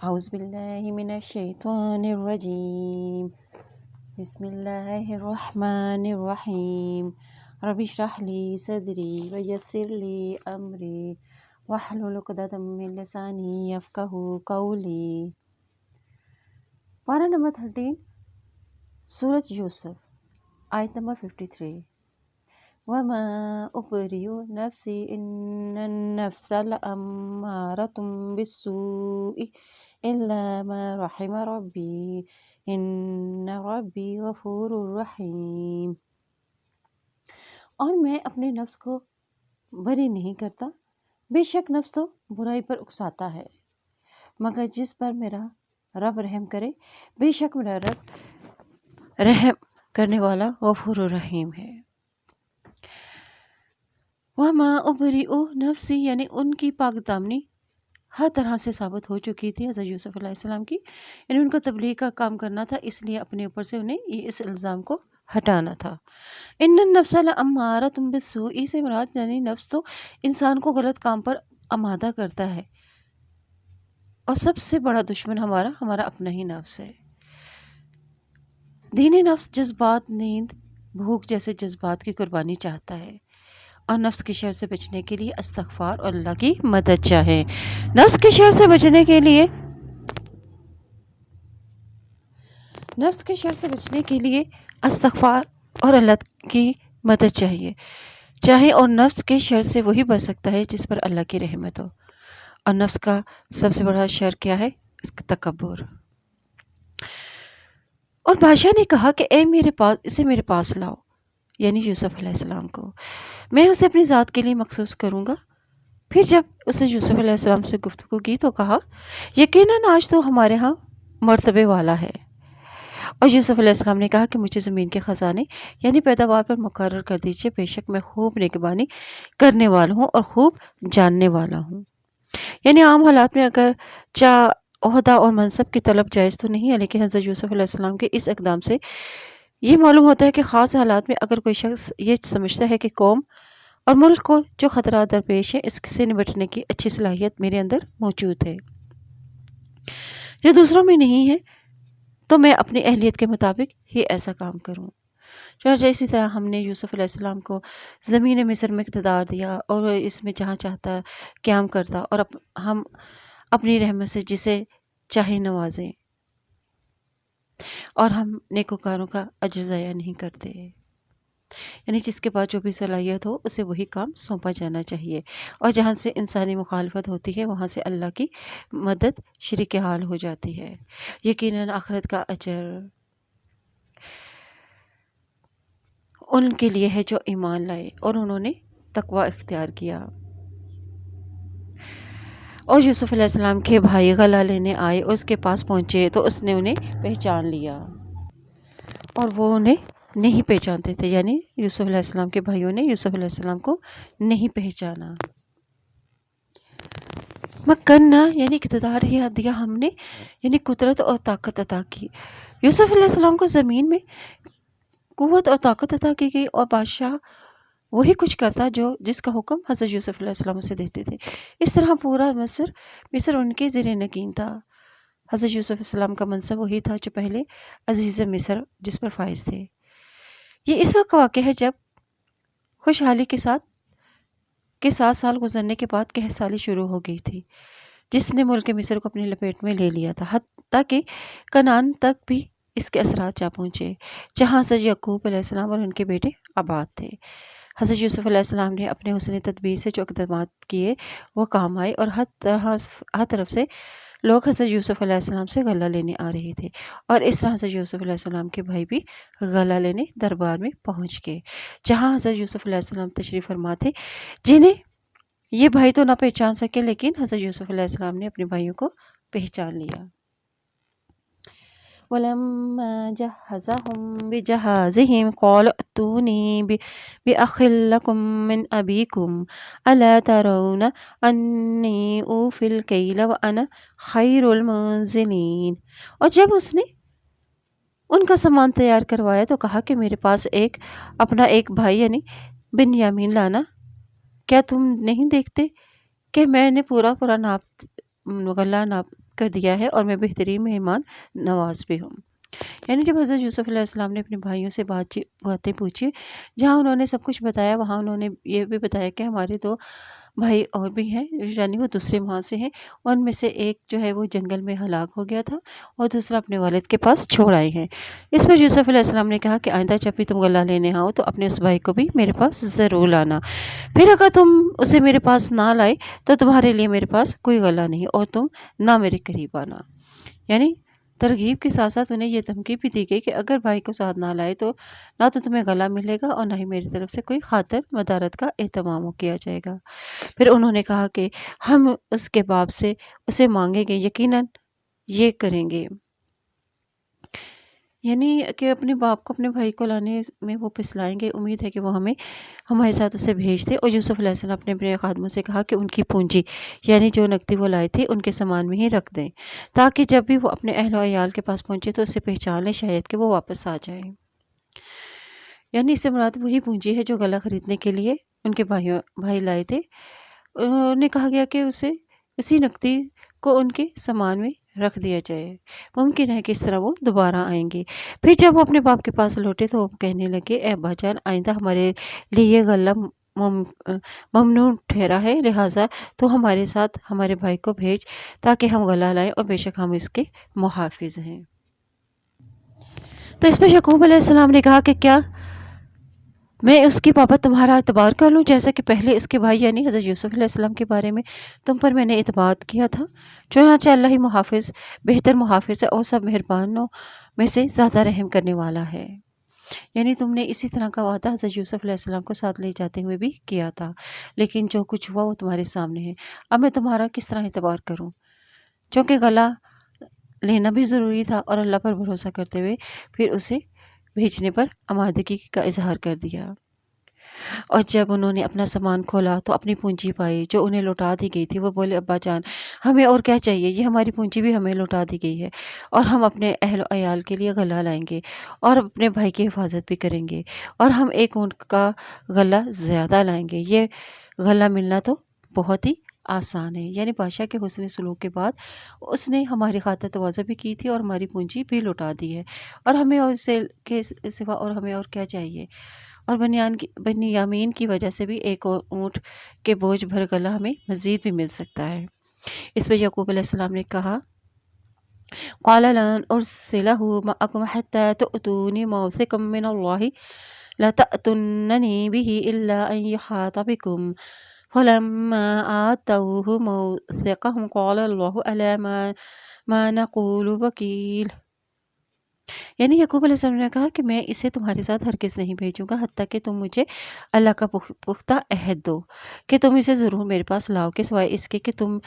اعوذ باللہ من الشیطان الرجیم بسم اللہ الرحمن الرحیم رب اشرح لی صدری ویسر لی امری واحلل عقدۃ من لسانی یفقہوا قولی۔ پارہ نمبر 13، سورۃ یوسف، آیت نمبر 53۔ وَمَا أُبْرِئُ نَفْسِي إِنَّ النَّفْسَ لَأَمَّارَةٌ بِالسُّوءِ إِلَّا مَا رَحِمَ رَبِّي إِنَّ رَبِّي غَفُورٌ رَحِيمٌ۔ اور میں اپنے نفس کو بری نہیں کرتا، بے شک نفس تو برائی پر اکساتا ہے، مگر جس پر میرا رب رحم کرے، بے شک میرا رب رحم کرنے والا غفور الرحیم ہے۔ وَمَا أُبْرِئُ نَفْسِي، یعنی ان کی پاک دامنی ہر طرح سے ثابت ہو چکی تھی حضرت یوسف علیہ السلام کی، یعنی ان کو تبلیغ کا کام کرنا تھا، اس لیے اپنے اوپر سے انہیں اس الزام کو ہٹانا تھا۔ ان النفس لامارۃ بالسوء سے مراد یعنی نفس تو انسان کو غلط کام پر آمادہ کرتا ہے، اور سب سے بڑا دشمن ہمارا اپنا ہی نفس ہے۔ دینی نفس جذبات، نیند، بھوک جیسے جذبات کی قربانی چاہتا ہے، اور نفس کی شر سے بچنے کے لیے استغفار اور اللہ کی مدد چاہے۔ نفس کی شر سے بچنے کے لیے استغفار اور اللہ کی مدد چاہیے اور نفس کے شر سے وہی بچ سکتا ہے جس پر اللہ کی رحمت ہو۔ اور نفس کا سب سے بڑا شر کیا ہے؟ اس کا تکبر۔ اور بادشاہ نے کہا کہ اسے میرے پاس لاؤ، یعنی یوسف علیہ السلام کو، میں اسے اپنی ذات کے لیے مخصوص کروں گا۔ پھر جب اس نے یوسف علیہ السلام سے گفتگو کی تو کہا، یقیناً آج تو ہمارے ہاں مرتبے والا ہے۔ اور یوسف علیہ السلام نے کہا کہ مجھے زمین کے خزانے یعنی پیداوار پر مقرر کر دیجئے، بے شک میں خوب نگہبانی کرنے والا ہوں اور خوب جاننے والا ہوں۔ یعنی عام حالات میں اگر عہدہ اور منصب کی طلب جائز تو نہیں ہے، لیکن حضرت یوسف علیہ السلام کے اس اقدام سے یہ معلوم ہوتا ہے کہ خاص حالات میں اگر کوئی شخص یہ سمجھتا ہے کہ قوم اور ملک کو جو خطرات درپیش ہیں اس سے نمٹنے کی اچھی صلاحیت میرے اندر موجود ہے جو دوسروں میں نہیں ہے، تو میں اپنی اہلیت کے مطابق ہی ایسا کام کروں۔ چنانچہ اسی طرح ہم نے یوسف علیہ السلام کو زمین مصر میں اقتدار دیا اور اس میں جہاں چاہتا قیام کرتا، اور ہم اپنی رحمت سے جسے چاہے نوازیں، اور ہم نیکوکاروں کا اجر ضائع نہیں کرتے۔ یعنی جس کے پاس جو بھی صلاحیت ہو اسے وہی کام سونپا جانا چاہیے، اور جہاں سے انسانی مخالفت ہوتی ہے وہاں سے اللہ کی مدد شریک حال ہو جاتی ہے۔ یقیناً آخرت کا اجر ان کے لیے ہے جو ایمان لائے اور انہوں نے تقوی اختیار کیا۔ اور یوسف علیہ السلام کے بھائی غلہ لینے آئے اور اس کے پاس پہنچے تو اس نے انہیں پہچان لیا، اور وہ انہیں نہیں پہچانتے تھے، یعنی یوسف علیہ السلام کے بھائیوں نے یوسف علیہ السلام کو نہیں پہچانا۔ مکنہ یعنی اقتدار دیا ہم نے، یعنی قدرت اور طاقت عطا کی۔ یوسف علیہ السلام کو زمین میں قوت اور طاقت عطا کی گئی، اور بادشاہ وہی کچھ کرتا جس کا حکم حضرت یوسف علیہ السلام سے دیتے تھے۔ اس طرح پورا مصر ان کے زیر نگین تھا۔ حضرت یوسف علیہ السلام کا منصب وہی تھا جو پہلے عزیز مصر جس پر فائز تھے۔ یہ اس وقت کا واقعہ ہے جب خوشحالی کے 7 سال گزرنے کے بعد قحط سالی شروع ہو گئی تھی، جس نے ملک مصر کو اپنی لپیٹ میں لے لیا تھا، حتیٰ کہ کنعان تک بھی اس کے اثرات جا پہنچے، جہاں حضرت یعقوب علیہ السلام اور ان کے بیٹے آباد تھے۔ حضرت یوسف علیہ السلام نے اپنے حسن تدبیر سے جو اقدامات کیے وہ کام آئے، اور ہر طرف سے لوگ حضرت یوسف علیہ السلام سے غلہ لینے آ رہے تھے، اور اس طرح حضرت یوسف علیہ السلام کے بھائی بھی غلہ لینے دربار میں پہنچ گئے، جہاں حضرت یوسف علیہ السلام تشریف فرما تھے، جنہیں یہ بھائی تو نہ پہچان سکے، لیکن حضرت یوسف علیہ السلام نے اپنے بھائیوں کو پہچان لیا۔ وَلَمَّا جَهَّزَهُم بِجَهَازِهِمْ قَالَ ائْتُونِي بِأَخٍ لَكُم مِّنْ أَبِيكُمْ أَلَا تَرَوْنَ أَنِّي أُوفِي الْكَيْلَ وَأَنَا خَيْرُ الْمُنزِلِينَ۔ اور جب اس نے ان کا سامان تیار کروایا تو کہا کہ میرے پاس اپنا ایک بھائی یعنی بنیامین لانا، کیا تم نہیں دیکھتے کہ میں نے پورا غلہ کر دیا ہے اور میں بہترین مہمان نواز بھی ہوں۔ یعنی جب حضرت یوسف علیہ السلام نے اپنے بھائیوں سے باتیں پوچھی، جہاں انہوں نے سب کچھ بتایا، وہاں انہوں نے یہ بھی بتایا کہ ہمارے 2 بھائی اور بھی ہیں، یعنی وہ دوسرے ماں سے ہیں، اور ان میں سے ایک جو ہے وہ جنگل میں ہلاک ہو گیا تھا اور دوسرا اپنے والد کے پاس چھوڑ آئے ہیں۔ اس پر یوسف علیہ السلام نے کہا کہ آئندہ جب بھی تم غلہ لینے آؤ تو اپنے اس بھائی کو بھی میرے پاس ضرور لانا، پھر اگر تم اسے میرے پاس نہ لائے تو تمہارے لیے میرے پاس کوئی غلہ نہیں اور تم نہ میرے قریب آنا۔ یعنی ترغیب کے ساتھ ساتھ انہیں یہ دھمکی بھی دی گئی کہ اگر بھائی کو ساتھ نہ لائے تو نہ تو تمہیں غلہ ملے گا اور نہ ہی میری طرف سے کوئی خاطر مدارت کا اہتمام کیا جائے گا۔ پھر انہوں نے کہا کہ ہم اس کے باپ سے اسے مانگیں گے، یقیناً یہ کریں گے، یعنی کہ اپنے باپ کو اپنے بھائی کو لانے میں وہ پسلائیں گے، امید ہے کہ وہ ہمارے ساتھ اسے بھیج دے۔ اور یوسف علیہ السلام نے اپنے خادموں سے کہا کہ ان کی پونجی یعنی جو نقدی وہ لائے تھے ان کے سامان میں ہی رکھ دیں، تاکہ جب بھی وہ اپنے اہل و عیال کے پاس پہنچے تو اسے پہچان لیں، شاید کہ وہ واپس آ جائے۔ یعنی اس سے مراد وہی پونجی ہے جو غلہ خریدنے کے لیے ان کے بھائی لائے تھے۔ انہوں نے کہا گیا کہ اسی نقدی کو ان کے سامان میں رکھ دیا جائے، ممکن ہے کہ اس طرح وہ دوبارہ آئیں گے۔ پھر جب وہ اپنے باپ کے پاس لوٹے تو وہ کہنے لگے، اے ابا جان، آئندہ ہمارے لیے یہ غلہ ممنوع ٹھہرا ہے، لہٰذا تو ہمارے ساتھ ہمارے بھائی کو بھیج تاکہ ہم غلہ لائیں، اور بے شک ہم اس کے محافظ ہیں۔ تو اس پر یعقوب علیہ السلام نے کہا کہ کیا میں اس کی بابت تمہارا اعتبار کر لوں، جیسا کہ پہلے اس کے بھائی یعنی حضرت یوسف علیہ السلام کے بارے میں تم پر میں نے اعتبار کیا تھا؟ چنانچہ اللہ ہی محافظ، بہتر محافظ ہے اور سب مہربانوں میں سے زیادہ رحم کرنے والا ہے۔ یعنی تم نے اسی طرح کا وعدہ حضرت یوسف علیہ السلام کو ساتھ لے جاتے ہوئے بھی کیا تھا، لیکن جو کچھ ہوا وہ تمہارے سامنے ہے۔ اب میں تمہارا کس طرح اعتبار کروں؟ چونکہ غلہ لینا بھی ضروری تھا اور اللہ پر بھروسہ کرتے ہوئے پھر اسے بھیجنے پر آمادگی کا اظہار کر دیا۔ اور جب انہوں نے اپنا سامان کھولا تو اپنی پونجی پائی جو انہیں لوٹا دی گئی تھی۔ وہ بولے، ابا جان، ہمیں اور کیا چاہیے، یہ ہماری پونجی بھی ہمیں لوٹا دی گئی ہے، اور ہم اپنے اہل و عیال کے لیے غلہ لائیں گے اور اپنے بھائی کی حفاظت بھی کریں گے، اور ہم 1 اونٹ کا غلہ زیادہ لائیں گے۔ یہ غلہ ملنا تو بہت ہی آسان ہے۔ یعنی بادشاہ کے حسن سلوک کے بعد اس نے ہماری خاطر تواضع بھی کی تھی اور ہماری پونجی بھی لوٹا دی ہے، اور ہمیں اور اس کے سوا اور ہمیں اور کیا چاہیے۔ اور بنیامین کی وجہ سے بھی 1 اونٹ کے بوجھ بھر غلہ ہمیں مزید بھی مل سکتا ہے۔ اس پہ یعقوب علیہ السلام نے کہا، قال لن ارسلہ معکم حتی تؤتونی موثقا من اللہ لتأتوننی بہ الا ان یحاط بکم فلما آتوہ موثقهم قال اللہ علی ما نقول وکیل۔ یعنی یعقوب علیہ السلام نے کہا کہ میں اسے تمہارے ساتھ ہرگز نہیں بھیجوں گا حتیٰ کہ تم مجھے اللہ کا پختہ عہد دو کہ تم اسے ضرور میرے پاس لاؤ، کہ سوائے اس کے کہ تم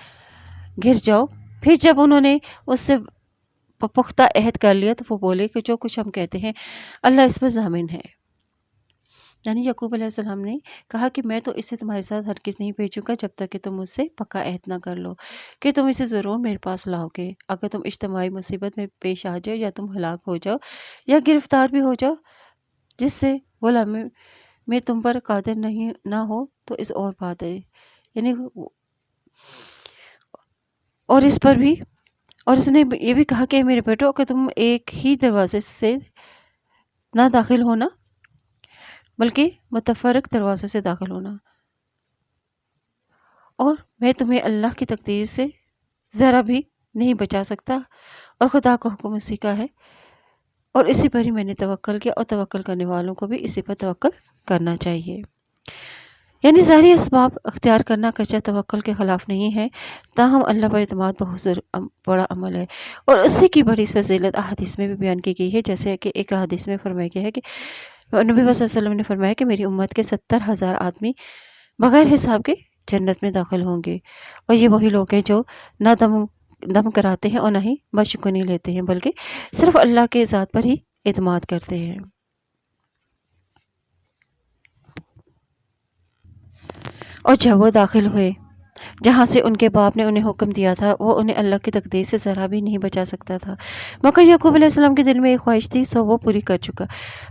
گر جاؤ۔ پھر جب انہوں نے اس سے پختہ عہد کر لیا تو وہ بولے کہ جو کچھ ہم کہتے ہیں اللہ اس پر ضامن ہے۔ یعنی یعقوب علیہ السلام نے کہا کہ میں تو اسے تمہارے ساتھ ہرگز نہیں بھیجوں گا جب تک کہ تم مجھ سے پکا عہد نہ کر لو کہ تم اسے ضرور میرے پاس لاؤ گے۔ اگر تم اجتماعی مصیبت میں پیش آ جاؤ، یا تم ہلاک ہو جاؤ یا گرفتار بھی ہو جاؤ، جس سے غلامی میں تم پر قادر نہ ہو تو اس اور بات ہے۔ یعنی اور اس پر بھی، اور اس نے یہ بھی کہا کہ میرے بیٹو کہ تم ایک ہی دروازے سے نہ داخل ہونا بلکہ متفرق دروازوں سے داخل ہونا، اور میں تمہیں اللہ کی تقدیر سے ذرا بھی نہیں بچا سکتا، اور خدا کا حکم اسی کا ہے اور اسی پر ہی میں نے توکل کیا، اور توکل کرنے والوں کو بھی اسی پر توکل کرنا چاہیے۔ یعنی ظاہری اسباب اختیار کرنا کچا توکل کے خلاف نہیں ہے، تاہم اللہ پر اعتماد بہت بڑا عمل ہے، اور اسی کی بڑی فضیلت احادیث میں بھی بیان کی گئی ہے۔ جیسے کہ ایک حدیث میں فرمایا گیا ہے کہ نبی صلی اللہ علیہ وسلم نے فرمایا کہ میری امت کے 70,000 آدمی بغیر حساب کے جنت میں داخل ہوں گے، اور یہ وہی لوگ ہیں جو نہ دم کراتے ہیں اور نہ ہی بشکونی لیتے ہیں، بلکہ صرف اللہ کے ذات پر ہی اعتماد کرتے ہیں۔ اور جب وہ داخل ہوئے جہاں سے ان کے باپ نے انہیں حکم دیا تھا، وہ انہیں اللہ کی تقدیر سے ذرا بھی نہیں بچا سکتا تھا، مگر یعقوب علیہ السلام کے دل میں ایک خواہش تھی، سو وہ پوری کر چکا۔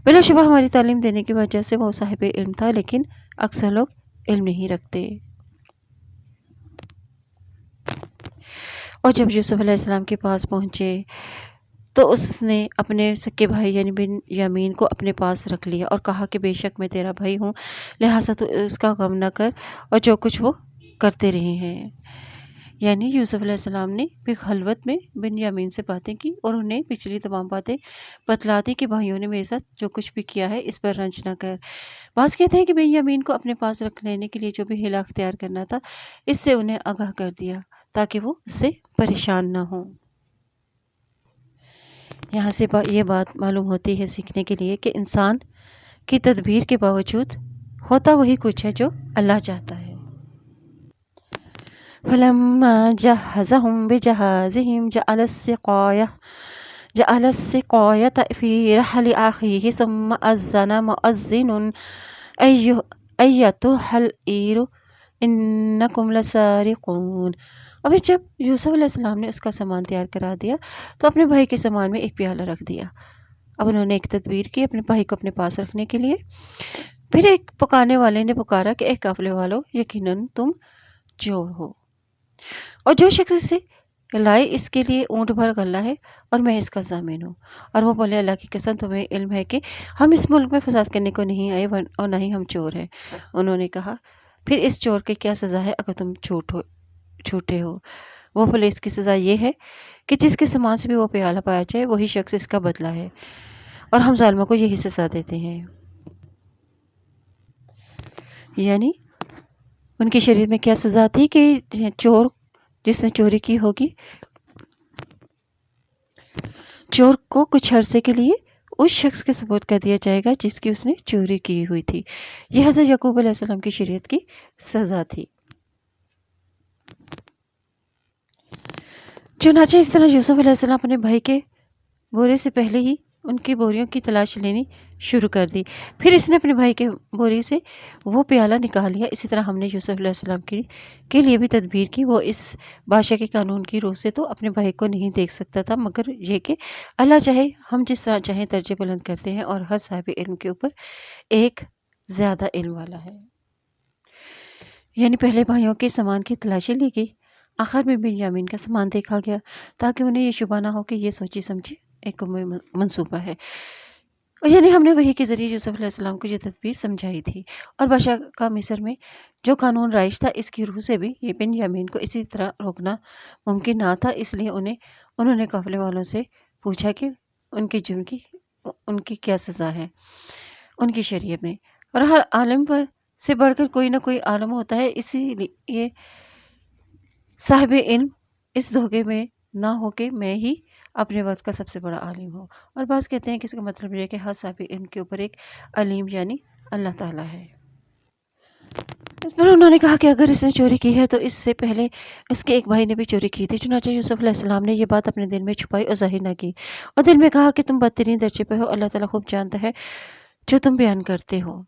بلا شبہ ہماری تعلیم دینے کی وجہ سے وہ صاحب علم تھا، لیکن اکثر لوگ علم نہیں رکھتے۔ اور جب یوسف علیہ السلام کے پاس پہنچے تو اس نے اپنے سکے بھائی یعنی بن یامین کو اپنے پاس رکھ لیا اور کہا کہ بے شک میں تیرا بھائی ہوں، لہٰذا تو اس کا غم نہ کر، اور جو کچھ وہ کرتے رہے ہیں۔ یعنی یوسف علیہ السلام نے بھی خلوت میں بن یامین سے باتیں کی اور انہیں پچھلی تمام باتیں بتلا دی کہ بھائیوں نے میرے ساتھ جو کچھ بھی کیا ہے اس پر رنج نہ کر۔ بعض کہتے ہیں کہ بن یامین کو اپنے پاس رکھ لینے کے لیے جو بھی حیلہ اختیار کرنا تھا اس سے انہیں آگاہ کر دیا تاکہ وہ اس سے پریشان نہ ہوں۔ یہاں سے یہ بات معلوم ہوتی ہے سیکھنے کے لیے کہ انسان کی تدبیر کے باوجود ہوتا وہی کچھ ہے جو اللہ چاہتا ہے۔ فَلَمَّا جَهَّزَهُم بِجَهَازِهِمْ جَعَلَ السِّقَايَةَ فِي رَحْلِ أَخِيهِ ثُمَّ أَذَّنَ مُؤَذِّنٌ أَيَّتُهَا الْعِيرُ إِنَّكُمْ لَسَارِقُونَ۔ اور پھر جب یوسف علیہ السلام نے اس کا سامان تیار کرا دیا تو اپنے بھائی کے سامان میں ایک پیالہ رکھ دیا۔ اب انہوں نے ایک تدبیر کی اپنے بھائی کو اپنے پاس رکھنے کے لیے۔ پھر ایک پکانے والے نے پکارا کہ اے قافلے والو، یقیناً تم چور ہو، اور جو شخص اسے لائے اس کے لیے اونٹ بھر غلہ ہے اور میں اس کا ضامن ہوں۔ اور وہ بولے اللہ کی قسم تمہیں علم ہے کہ ہم اس ملک میں فساد کرنے کو نہیں آئے اور نہ ہی ہم چور ہیں۔ انہوں نے کہا پھر اس چور کی کیا سزا ہے اگر تم چھوٹے ہو؟ وہ بولے اس کی سزا یہ ہے کہ جس کے سامان سے بھی وہ پیالہ پایا جائے وہی شخص اس کا بدلہ ہے، اور ہم ظالموں کو یہی سزا دیتے ہیں۔ یعنی ان کی شریعت میں کیا سزا تھی کہ چور جس نے چوری کی ہوگی چور کو کچھ عرصے کے لیے اس شخص کے سپرد کر دیا جائے گا جس کی اس نے چوری کی ہوئی تھی۔ یہ حضرت یعقوب علیہ السلام کی شریعت کی سزا تھی۔ چنانچہ اس طرح یوسف علیہ السلام اپنے بھائی کے بورے سے پہلے ہی ان کی بوریوں کی تلاش لینی شروع کر دی۔ پھر اس نے اپنے بھائی کے بوری سے وہ پیالہ نکال لیا۔ اسی طرح ہم نے یوسف علیہ السلام کے لیے بھی تدبیر کی۔ وہ اس بادشاہ کے قانون کی روح سے تو اپنے بھائی کو نہیں دیکھ سکتا تھا، مگر یہ کہ اللہ چاہے ہم جس طرح چاہیں درجے بلند کرتے ہیں، اور ہر صاحب علم کے اوپر ایک زیادہ علم والا ہے۔ یعنی پہلے بھائیوں کے سامان کی تلاشی لی گئی، آخر میں بن یامین کا سامان دیکھا گیا تاکہ انہیں یہ شبہ نہ ہو کہ یہ سوچی سمجھی ایک منصوبہ ہے۔ یعنی ہم نے وحی کے ذریعے یوسف علیہ السلام کو یہ تدبیر سمجھائی تھی، اور بادشاہ کا مصر میں جو قانون رائج تھا اس کی روح سے بھی یہ بن یامین کو اسی طرح روکنا ممکن نہ تھا۔ اس لیے انہوں نے قافلے والوں سے پوچھا کہ ان کے جرم کی ان کی کیا سزا ہے ان کی شریعت میں، اور ہر عالم پر سے بڑھ کر کوئی نہ کوئی عالم ہوتا ہے، اسی لیے صاحب علم اس دھوکے میں نہ ہو کہ میں ہی اپنے وقت کا سب سے بڑا عالم ہوں۔ اور بعض کہتے ہیں کہ اس کا مطلب یہ ہے کہ ہر صاحب علم کے اوپر ایک علیم یعنی اللہ تعالیٰ ہے۔ اس پر انہوں نے کہا کہ اگر اس نے چوری کی ہے تو اس سے پہلے اس کے ایک بھائی نے بھی چوری کی تھی۔ چنانچہ یوسف علیہ السلام نے یہ بات اپنے دل میں چھپائی اور ظاہر نہ کی، اور دل میں کہا کہ تم بدترین درجے پہ ہو، اللہ تعالیٰ خوب جانتا ہے جو تم بیان کرتے ہو۔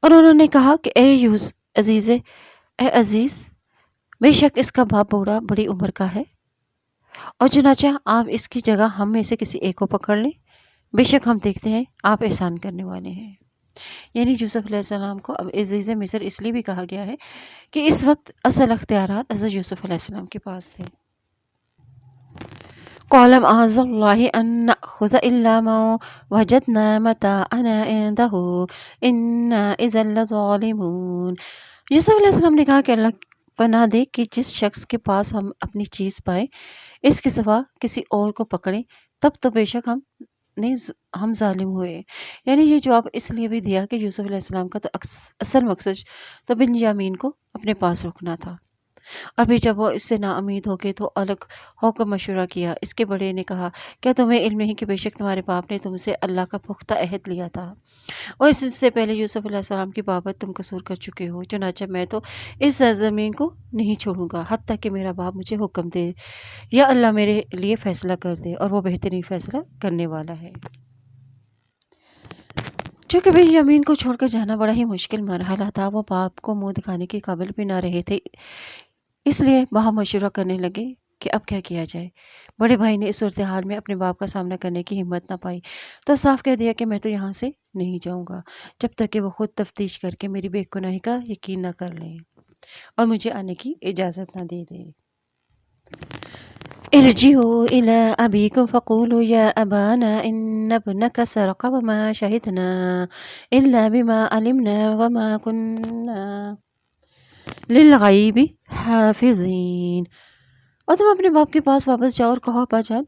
اور انہوں نے کہا کہ اے عزیز بے شک اس کا باپ بوڑھا بڑی عمر کا ہے، اور چنانچہ آپ اس کی جگہ ہم میں سے کسی ایک کو پکڑ لیں، بے شک ہم دیکھتے ہیں آپ احسان کرنے والے ہیں۔ یعنی یوسف علیہ السلام کو اب عزیز مصر اس لیے بھی کہا گیا ہے کہ اس وقت اصل اختیارات حضرت یوسف علیہ السلام کے پاس تھے۔ قَالَ مَعَاذَ اللَّهِ أَن نَّأْخُذَ إِلَّا مَا وَجَدْنَا مَتَاعَنَا عِندَهُ إِنَّا إِذًا لَّظَالِمُونَ۔ یوسف علیہ السلام نے کہا کہ اللہ پناہ دے کہ جس شخص کے پاس ہم اپنی چیز پائیں اس کے سوا کسی اور کو پکڑیں تب تو بے شک ہم ظالم ہوئے۔ یعنی یہ جواب اس لیے بھی دیا کہ یوسف علیہ السلام کا تو اصل مقصد تو بن یامین کو اپنے پاس رکھنا تھا، اور پھر جب وہ اس سے نا امید ہو گئے تو الگ ہو کر مشورہ کیا۔ اس کے بڑے نے کہا کیا تمہیں علم نہیں کہ بے شک تمہارے باپ نے تم سے اللہ کا پختہ عہد لیا تھا، اور اس سے پہلے یوسف علیہ السلام کی بابت تم قصور کر چکے ہو، چنانچہ میں تو اس سرزمین کو نہیں چھوڑوں گا حتیٰ کہ میرا باپ مجھے حکم دے یا اللہ میرے لیے فیصلہ کر دے، اور وہ بہترین فیصلہ کرنے والا ہے۔ چونکہ بن یامین کو چھوڑ کر جانا بڑا ہی مشکل مرحلہ تھا، وہ باپ کو منہ دکھانے کے قابل بھی نہ رہے تھے، اس لیے باہم مشورہ کرنے لگے کہ اب کیا کیا جائے۔ بڑے بھائی نے اس صورتحال میں اپنے باپ کا سامنا کرنے کی ہمت نہ پائی تو صاف کہہ دیا کہ میں تو یہاں سے نہیں جاؤں گا جب تک کہ وہ خود تفتیش کر کے میری بے گناہی کا یقین نہ کر لیں اور مجھے آنے کی اجازت نہ دے دیں۔ ارجعوا إلى أبيكم فقولوا يا أبانا إن ابنك سرق وما شهدنا إلا بما علمنا وما كنا للغیب حافظین۔ اور تم اپنے باپ کے پاس واپس جاؤ اور کہو ابا جان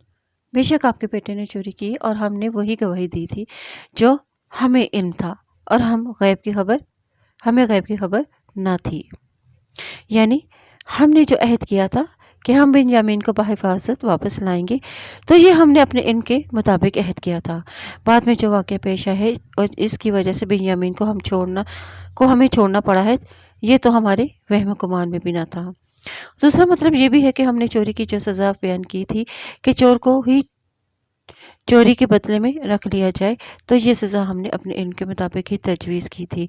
بے شک آپ کے بیٹے نے چوری کی اور ہم نے وہی گواہی دی تھی جو ہمیں علم تھا اور ہمیں غیب کی خبر نہ تھی۔ یعنی ہم نے جو عہد کیا تھا کہ ہم بنیامین کو بحفاظت واپس لائیں گے تو یہ ہم نے اپنے علم کے مطابق عہد کیا تھا۔ بعد میں جو واقعہ پیش آیا ہے اور اس کی وجہ سے بنیامین کو ہمیں چھوڑنا پڑا ہے، یہ تو ہمارے وہم و گمان میں بھی نہ تھا۔ دوسرا مطلب یہ بھی ہے کہ ہم نے چوری کی جو سزا بیان کی تھی کہ چور کو ہی چوری کے بدلے میں رکھ لیا جائے، تو یہ سزا ہم نے اپنے علم کے مطابق ہی تجویز کی تھی۔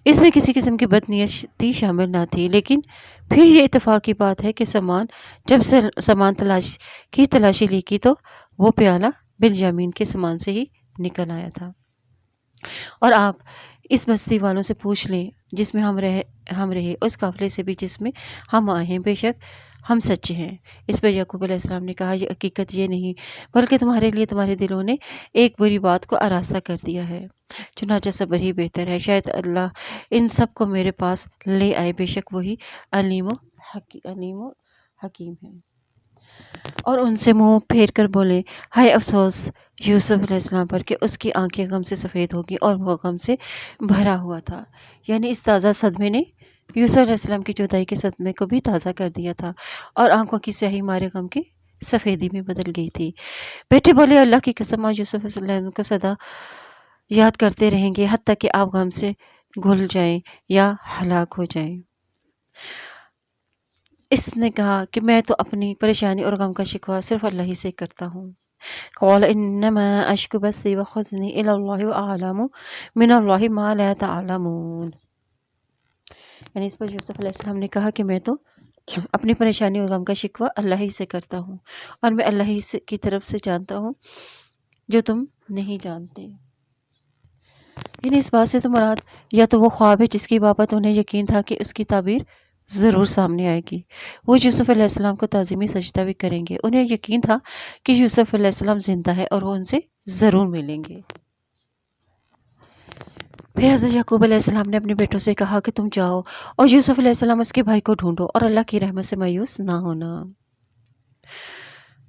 اس میں کسی قسم کی بدنیتی شامل نہ تھی، لیکن پھر یہ اتفاق کی بات ہے کہ جب سامان کی تلاشی لی کی تو وہ پیالہ بنیامین کے سامان سے ہی نکل آیا تھا۔ اور آپ اس بستی والوں سے پوچھ لیں جس میں ہم رہے، اس قافلے سے بھی جس میں ہم آئے ہیں، بے شک ہم سچے ہیں۔ اس پر یعقوب علیہ السلام نے کہا یہ حقیقت یہ نہیں بلکہ تمہارے لیے تمہارے دلوں نے ایک بری بات کو آراستہ کر دیا ہے، چنانچہ صبر ہی بہتر ہے۔ شاید اللہ ان سب کو میرے پاس لے آئے، بے شک وہی علیم و حکیم ہے۔ اور ان سے منہ پھیر کر بولے ہائے افسوس یوسف علیہ السلام پر کہ اس کی آنکھیں غم سے سفید ہوگی اور وہ غم سے بھرا ہوا تھا۔ یعنی اس تازہ صدمے نے یوسف علیہ السلام کی جدائی کے صدمے کو بھی تازہ کر دیا تھا اور آنکھوں کی سیاہی مارے غم کی سفیدی میں بدل گئی تھی۔ بیٹے بولے اللہ کی قسم آج یوسف علیہ السلام کو سدا یاد کرتے رہیں گے حتیٰ کہ آپ غم سے گھل جائیں یا ہلاک ہو جائیں۔ اس نے کہا کہ میں تو اپنی پریشانی اور غم کا شکوہ صرف اللہ ہی سے کرتا ہوں۔ قال انما اشکو بثی وحزنی الی اللہ واعلم من اللہ ما لا تعلمون۔ یعنی اس پر یوسف علیہ السلام نے کہا کہ میں تو اپنی پریشانی اور غم کا شکوہ اللہ ہی سے کرتا ہوں اور میں اللہ ہی کی طرف سے جانتا ہوں جو تم نہیں جانتے۔ یعنی اس بات سے تو مراد یا تو وہ خواب ہے جس کی بابت انہیں یقین تھا کہ اس کی تعبیر ضرور سامنے آئے گی، وہ یوسف علیہ السلام کو تعظیمی سجدہ بھی کریں گے۔ انہیں یقین تھا کہ یوسف علیہ السلام زندہ ہے اور وہ ان سے ضرور ملیں گے۔ پھر حضرت یعقوب علیہ السلام نے اپنے بیٹوں سے کہا کہ تم جاؤ اور یوسف علیہ السلام اس کے بھائی کو ڈھونڈو اور اللہ کی رحمت سے مایوس نہ ہونا،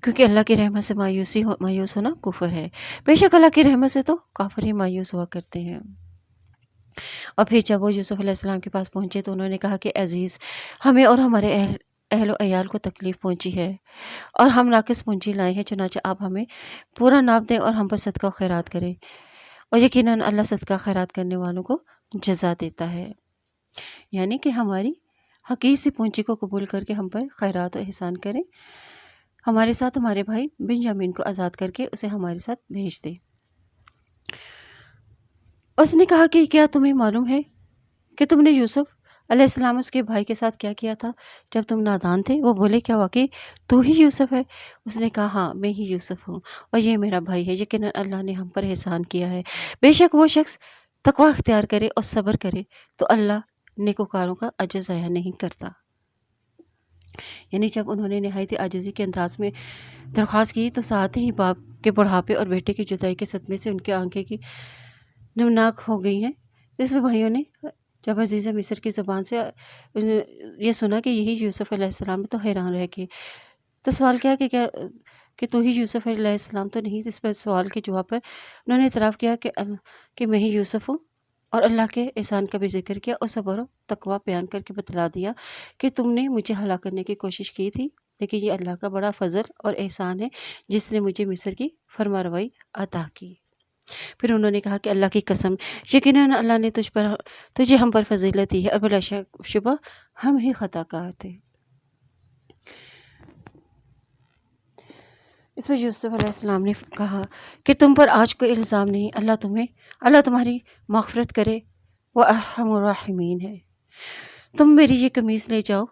کیونکہ اللہ کی رحمت سے مایوس ہونا کفر ہے۔ بے شک اللہ کی رحمت سے تو کافر ہی مایوس ہوا کرتے ہیں۔ اور پھر جب وہ یوسف علیہ السلام کے پاس پہنچے تو انہوں نے کہا کہ عزیز ہمیں اور ہمارے اہل و عیال کو تکلیف پہنچی ہے اور ہم ناقص پونجی لائے ہیں، چنانچہ آپ ہمیں پورا ناپ دیں اور ہم پر صدقہ و خیرات کریں، اور یقیناً اللہ صدقہ خیرات کرنے والوں کو جزا دیتا ہے۔ یعنی کہ ہماری حقیر سی پونجی کو قبول کر کے ہم پر خیرات و احسان کریں، ہمارے ساتھ ہمارے بھائی بنیامین کو آزاد کر کے اسے ہمارے ساتھ بھیج دیں۔ اس نے کہا کہ کیا تمہیں معلوم ہے کہ تم نے یوسف علیہ السلام اس کے بھائی کے ساتھ کیا کیا تھا جب تم نادان تھے؟ وہ بولے کیا واقعی تو ہی یوسف ہے؟ اس نے کہا ہاں میں ہی یوسف ہوں اور یہ میرا بھائی ہے، یقیناً اللہ نے ہم پر احسان کیا ہے۔ بے شک وہ شخص تقوی اختیار کرے اور صبر کرے تو اللہ نیکوکاروں کا اجر ضائع نہیں کرتا۔ یعنی جب انہوں نے نہایت عاجزی کے انداز میں درخواست کی تو ساتھ ہی باپ کے بڑھاپے اور بیٹے کی جدائی کے صدمے سے ان کی آنکھیں کی نمناک ہو گئی ہیں۔ اس میں بھائیوں نے جب عزیز مصر کی زبان سے یہ سنا کہ یہی یوسف علیہ السلام تو حیران رہ گئے۔ تو سوال کیا کہ تو ہی یوسف علیہ السلام تو نہیں؟ اس پر سوال کے جواب پر انہوں نے اعتراف کیا کہ میں ہی یوسف ہوں، اور اللہ کے احسان کا بھی ذکر کیا اور صبر و تقوی بیان کر کے بتلا دیا کہ تم نے مجھے ہلاک کرنے کی کوشش کی تھی، لیکن یہ اللہ کا بڑا فضل اور احسان ہے جس نے مجھے مصر کی فرمانروائی عطا کی۔ پھر انہوں نے کہا کہ اللہ کی قسم یقیناً اللہ نے تجھے ہم پر فضیلت دی ہے اور بلا شبہ ہم ہی خطا کار تھے۔ اس پر یوسف علیہ السلام نے کہا کہ تم پر آج کوئی الزام نہیں، اللہ تمہاری مغفرت کرے، وہ ارحم الراحمین ہے۔ تم میری یہ قمیص لے جاؤ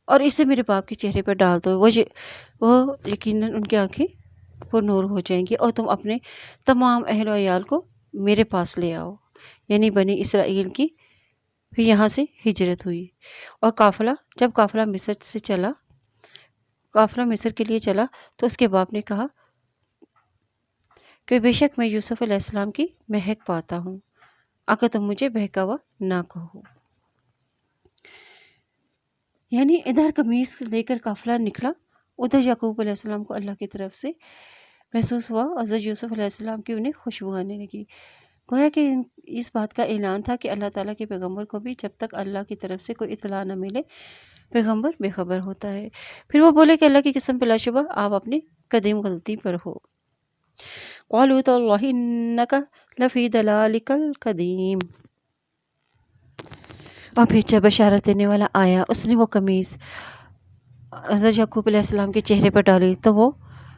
اور اسے میرے باپ کے چہرے پر ڈال دو، وہ یقیناً ان کی آنکھیں پر نور ہو جائیں گی، اور تم اپنے تمام اہل و عیال کو میرے پاس لے آؤ۔ یعنی بنی اسرائیل کی پھر یہاں سے ہجرت ہوئی اور جب قافلہ مصر سے چلا قافلہ مصر کے لیے چلا تو اس کے باپ نے کہا کہ بے شک میں یوسف علیہ السلام کی مہک پاتا ہوں، اگر تم مجھے بہکاوا نہ کہو۔ یعنی ادھر قمیص لے کر قافلہ نکلا، ادھر یعقوب علیہ السلام کو اللہ کی طرف سے محسوس ہوا اور حضرت یوسف علیہ السلام کی انہیں خوشبو آنے لگی۔ گویا کہ اس بات کا اعلان تھا کہ اللہ تعالیٰ کے پیغمبر کو بھی جب تک اللہ کی طرف سے کوئی اطلاع نہ ملے پیغمبر بے خبر ہوتا ہے۔ پھر وہ بولے کہ اللہ کی قسم بلا شبہ آپ اپنی قدیم غلطی پر ہو۔ قالوا تاللہ انک لفی ضلالک القدیم۔ اور پھر جب بشارت دینے والا آیا اس نے وہ قمیص حضرت یعقوب علیہ السلام کے چہرے پر ڈالی تو وہ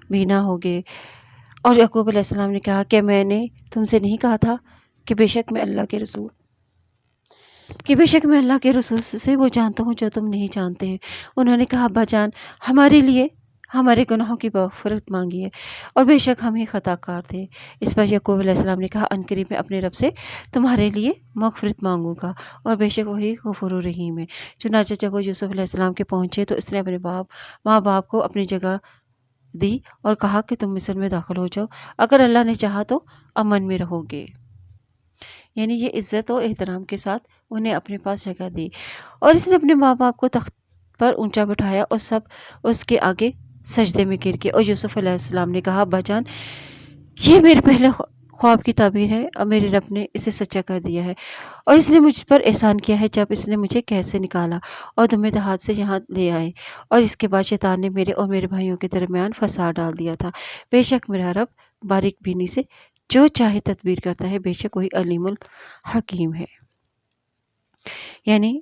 بینا ہو گئے، اور یعقوب علیہ السلام نے کہا کہ میں نے تم سے نہیں کہا تھا کہ بے شک میں اللہ کے رسول سے وہ جانتا ہوں جو تم نہیں جانتے ہیں۔ انہوں نے کہا ابا جان ہمارے لیے ہمارے گناہوں کی مغفرت مانگی ہے، اور بے شک ہم ہی خطا کار تھے۔ اس پر یعقوب علیہ السلام نے کہا عنقریب میں اپنے رب سے تمہارے لیے مغفرت مانگوں گا، اور بے شک وہی غفور الرحیم ہے۔ چنانچہ جب وہ یوسف علیہ السلام کے پہنچے تو اس نے اپنے ماں باپ کو اپنی جگہ دی اور کہا کہ تم مصر میں داخل ہو جاؤ، اگر اللہ نے چاہا تو امن میں رہو گے۔ یعنی یہ عزت و احترام کے ساتھ انہیں اپنے پاس جگہ دی، اور اس نے اپنے ماں باپ کو تخت پر اونچا بٹھایا اور سب اس کے آگے سجدے میں گر گئے۔ اور یوسف علیہ السلام نے کہا ابا جان یہ میرے پہلے خواب کی تعبیر ہے، اور میرے رب نے اسے سچا کر دیا ہے، اور اس نے مجھ پر احسان کیا ہے جب اس نے مجھے قید سے نکالا اور دم دہات سے یہاں لے آئے، اور اس کے بعد شیطان نے میرے اور میرے بھائیوں کے درمیان فساد ڈال دیا تھا۔ بے شک میرا رب باریک بینی سے جو چاہے تدبیر کرتا ہے، بے شک وہی علیم الحکیم ہے۔ یعنی